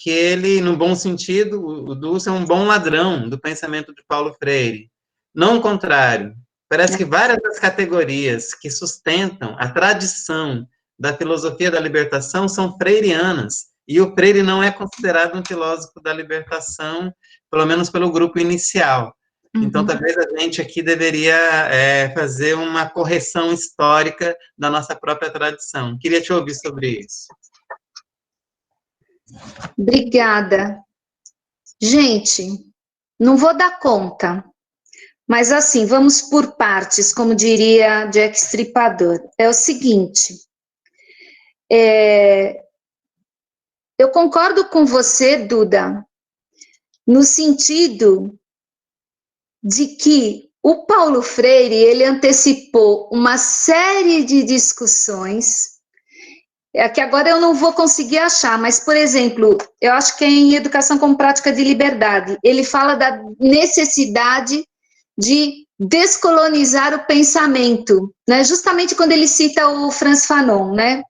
ele, no bom sentido, o Dussel é um bom ladrão do pensamento de Paulo Freire. Não o contrário. Parece que várias das categorias que sustentam a tradição da filosofia da libertação são freirianas, e o Freire não é considerado um filósofo da libertação, pelo menos pelo grupo inicial. Então, talvez a gente aqui deveria fazer uma correção histórica da nossa própria tradição. Queria te ouvir sobre isso.
Obrigada. Gente, não vou dar conta, mas assim, vamos por partes, como diria Jack Stripador. É o seguinte, eu concordo com você, Duda, no sentido de que o Paulo Freire, ele antecipou uma série de discussões, que agora eu não vou conseguir achar, mas, por exemplo, eu acho que é em Educação como Prática de Liberdade, ele fala da necessidade de descolonizar o pensamento, né? Justamente quando ele cita o Frantz Fanon, né?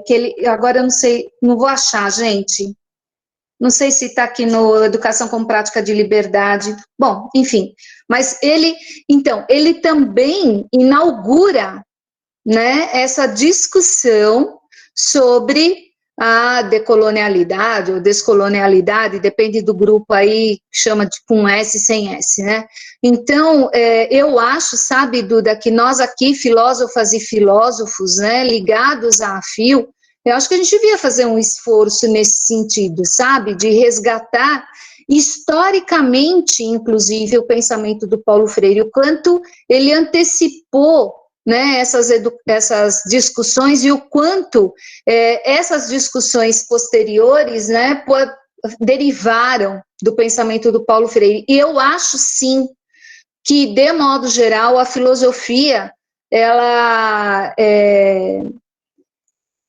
Que ele, agora eu não sei, não vou achar, gente. Não sei se está aqui no Educação como Prática de Liberdade. Bom, enfim. Mas ele, então, ele também inaugura, né, essa discussão sobre a decolonialidade ou descolonialidade, depende do grupo aí, chama de com S, sem S, né? Então, eu acho, sabe, Duda, que nós aqui, filósofas e filósofos, né, ligados à AFIL, eu acho que a gente devia fazer um esforço nesse sentido, sabe, de resgatar historicamente, inclusive, o pensamento do Paulo Freire, o quanto ele antecipou, né, essas discussões e o quanto essas discussões posteriores, né, derivaram do pensamento do Paulo Freire. E eu acho, sim, que, de modo geral, a filosofia, ela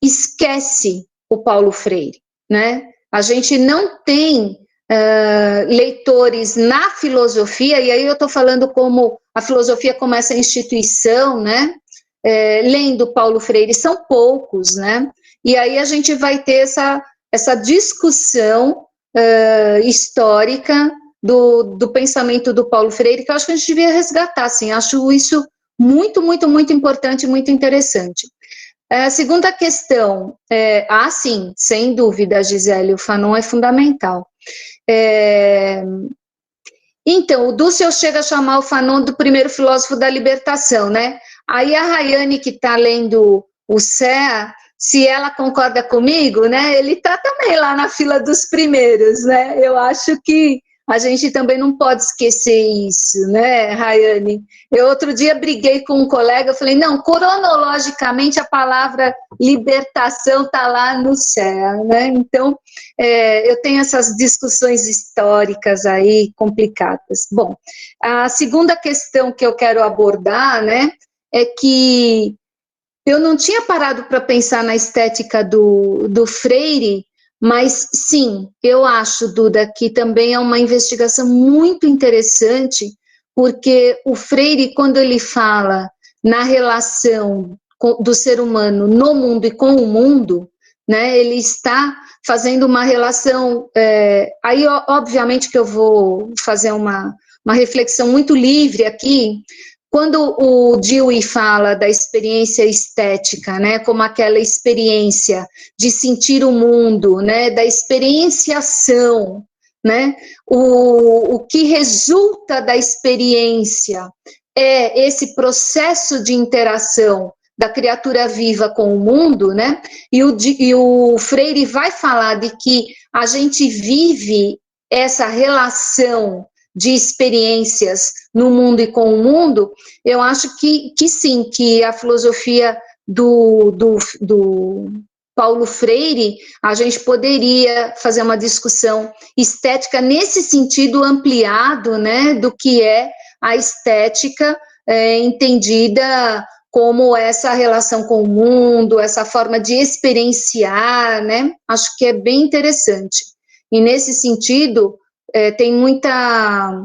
esquece o Paulo Freire, né? A gente não tem leitores na filosofia, e aí eu estou falando como a filosofia como essa instituição, né, lendo Paulo Freire, são poucos, né, e aí a gente vai ter essa discussão histórica do pensamento do Paulo Freire, que eu acho que a gente devia resgatar, assim, acho isso muito, muito, muito importante, muito interessante. A segunda questão, sim, sem dúvida, Gisele, o Fanon é fundamental. Então, o Dussel chega a chamar o Fanon do primeiro filósofo da libertação, né? Aí a Rayane, que está lendo o CEA, se ela concorda comigo, né? Ele está também lá na fila dos primeiros, né? Eu acho que a gente também não pode esquecer isso, né, Rayane? Eu outro dia briguei com um colega, eu falei, não, cronologicamente a palavra libertação está lá no céu, né? Então, eu tenho essas discussões históricas aí complicadas. Bom, a segunda questão que eu quero abordar, né, é que eu não tinha parado para pensar na estética do Freire, mas, sim, eu acho, Duda, que também é uma investigação muito interessante, porque o Freire, quando ele fala na relação do ser humano no mundo e com o mundo, né, ele está fazendo uma relação, aí obviamente que eu vou fazer uma reflexão muito livre aqui. Quando o Dewey fala da experiência estética, né, como aquela experiência de sentir o mundo, né, da experienciação, né, o que resulta da experiência é esse processo de interação da criatura viva com o mundo, né, e o Freire vai falar de que a gente vive essa relação de experiências no mundo e com o mundo. Eu acho que sim, que a filosofia do Paulo Freire, a gente poderia fazer uma discussão estética nesse sentido ampliado, né, do que é a estética entendida como essa relação com o mundo, essa forma de experienciar, né, acho que é bem interessante. E nesse sentido, tem muita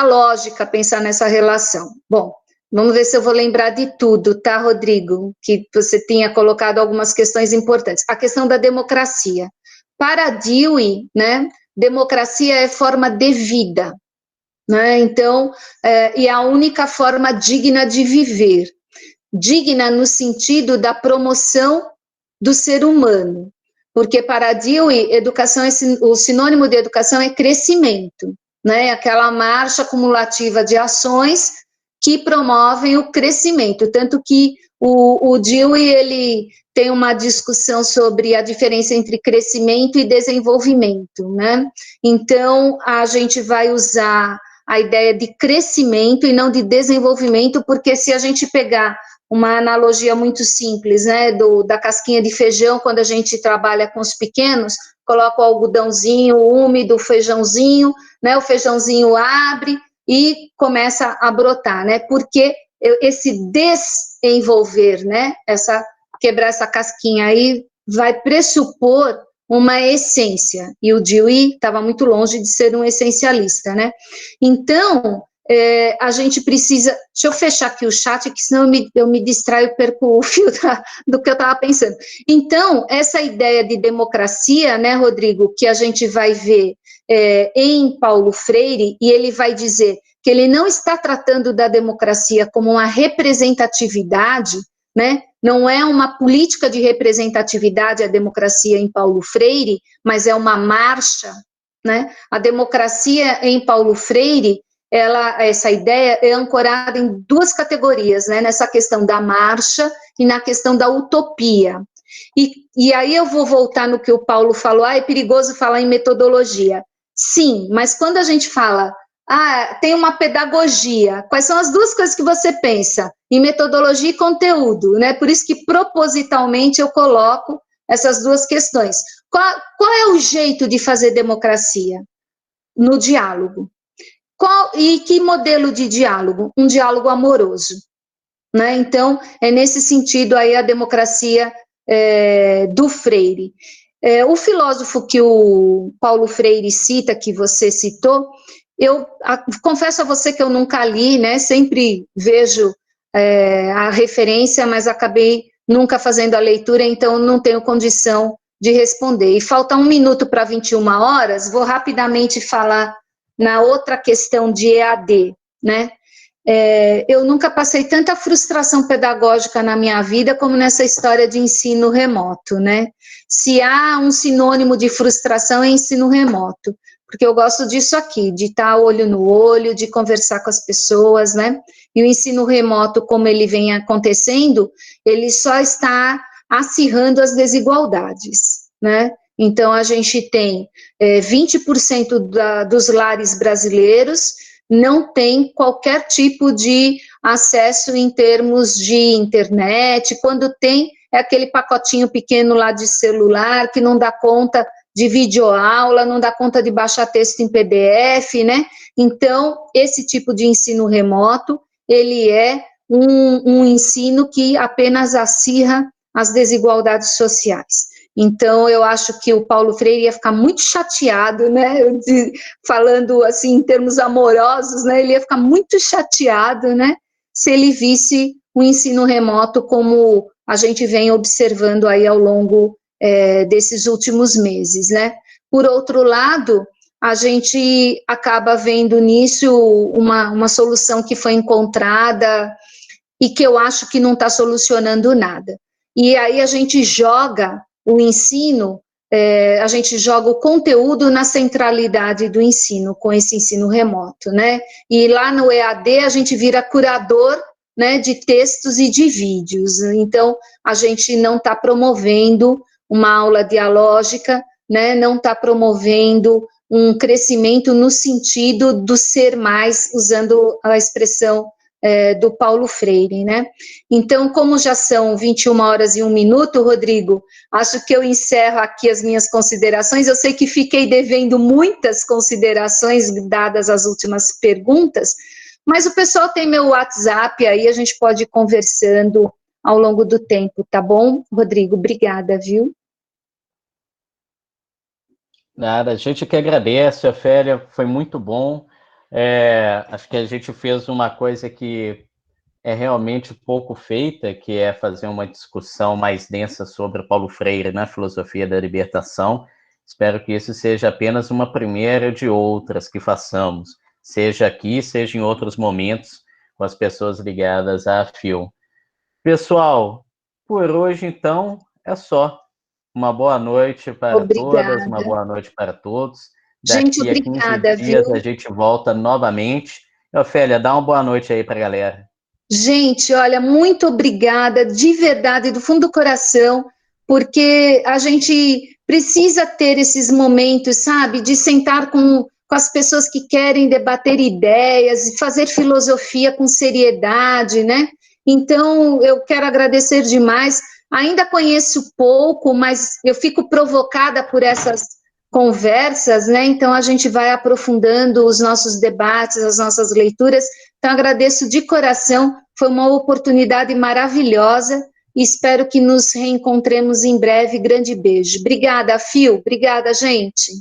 lógica pensar nessa relação. Bom, vamos ver se eu vou lembrar de tudo, tá, Rodrigo? Que você tinha colocado algumas questões importantes. A questão da democracia. Para Dewey, né, democracia é forma de vida, né? Então, e a única forma digna de viver. Digna no sentido da promoção do ser humano. Porque para Dewey, educação o sinônimo de educação é crescimento, né? Aquela marcha acumulativa de ações que promovem o crescimento. Tanto que o Dewey, ele tem uma discussão sobre a diferença entre crescimento e desenvolvimento, né? Então, a gente vai usar a ideia de crescimento e não de desenvolvimento, porque se a gente pegar uma analogia muito simples, né, da casquinha de feijão, quando a gente trabalha com os pequenos, coloca o algodãozinho úmido, o feijãozinho, né, o feijãozinho abre e começa a brotar, né, porque esse desenvolver, né, quebrar essa casquinha aí, vai pressupor uma essência, e o Dewey estava muito longe de ser um essencialista, né, então, a gente precisa, deixa eu fechar aqui o chat, que senão eu me distraio e perco o fio do que eu estava pensando. Então, essa ideia de democracia, né, Rodrigo, que a gente vai ver em Paulo Freire, e ele vai dizer que ele não está tratando da democracia como uma representatividade, né, não é uma política de representatividade a democracia em Paulo Freire, mas é uma marcha, né, a democracia em Paulo Freire, essa ideia é ancorada em duas categorias, né, nessa questão da marcha e na questão da utopia. E aí eu vou voltar no que o Paulo falou, é perigoso falar em metodologia. Sim, mas quando a gente fala, tem uma pedagogia, quais são as duas coisas que você pensa? Em metodologia e conteúdo, né, por isso que propositalmente eu coloco essas duas questões. Qual é o jeito de fazer democracia? No diálogo. E que modelo de diálogo? Um diálogo amoroso, né? Então, é nesse sentido aí a democracia do Freire. O filósofo que o Paulo Freire cita, que você citou, eu confesso a você que eu nunca li, né? Sempre vejo a referência, mas acabei nunca fazendo a leitura, então não tenho condição de responder. E falta 1 minuto para 21 horas, vou rapidamente falar na outra questão de EAD, né? Eu nunca passei tanta frustração pedagógica na minha vida como nessa história de ensino remoto, né? Se há um sinônimo de frustração, é ensino remoto, porque eu gosto disso aqui, de estar olho no olho, de conversar com as pessoas, né? E o ensino remoto, como ele vem acontecendo, ele só está acirrando as desigualdades, né? Então, a gente tem 20% dos lares brasileiros não tem qualquer tipo de acesso em termos de internet, quando tem, é aquele pacotinho pequeno lá de celular, que não dá conta de videoaula, não dá conta de baixar texto em PDF, né? Então, esse tipo de ensino remoto, ele é um ensino que apenas acirra as desigualdades sociais. Então, eu acho que o Paulo Freire ia ficar muito chateado, né, falando assim em termos amorosos, né, ele ia ficar muito chateado, né, se ele visse o ensino remoto como a gente vem observando aí ao longo desses últimos meses, né? Por outro lado, a gente acaba vendo nisso uma solução que foi encontrada e que eu acho que não está solucionando nada. E aí a gente joga o ensino, a gente joga o conteúdo na centralidade do ensino, com esse ensino remoto, né? E lá no EAD a gente vira curador, né, de textos e de vídeos. Então, a gente não está promovendo uma aula dialógica, né, não está promovendo um crescimento no sentido do ser mais, usando a expressão do Paulo Freire, né? Então, como já são 21h01, Rodrigo, acho que eu encerro aqui as minhas considerações. Eu sei que fiquei devendo muitas considerações, dadas as últimas perguntas, mas o pessoal tem meu WhatsApp, aí a gente pode ir conversando ao longo do tempo, tá bom, Rodrigo? Obrigada, viu?
Nada, a gente que agradece, Ofélia, foi muito bom. Acho que a gente fez uma coisa que é realmente pouco feita, que é fazer uma discussão mais densa sobre Paulo Freire na filosofia da libertação. Espero que isso seja apenas uma primeira de outras que façamos, seja aqui, seja em outros momentos, com as pessoas ligadas à FIL. Pessoal, por hoje, então, é só. Uma boa noite para todas, uma boa noite para todos.
Gente,
Daqui a 15 dias viu? A gente volta novamente. Ofélia, dá uma boa noite aí para a galera.
Gente, olha, muito obrigada, de verdade, do fundo do coração, porque a gente precisa ter esses momentos, sabe, de sentar com as pessoas que querem debater ideias e fazer filosofia com seriedade, né? Então, eu quero agradecer demais. Ainda conheço pouco, mas eu fico provocada por essas conversas, né? Então, a gente vai aprofundando os nossos debates, as nossas leituras. Então, agradeço de coração, foi uma oportunidade maravilhosa e espero que nos reencontremos em breve. Grande beijo. Obrigada, Fio. Obrigada, gente.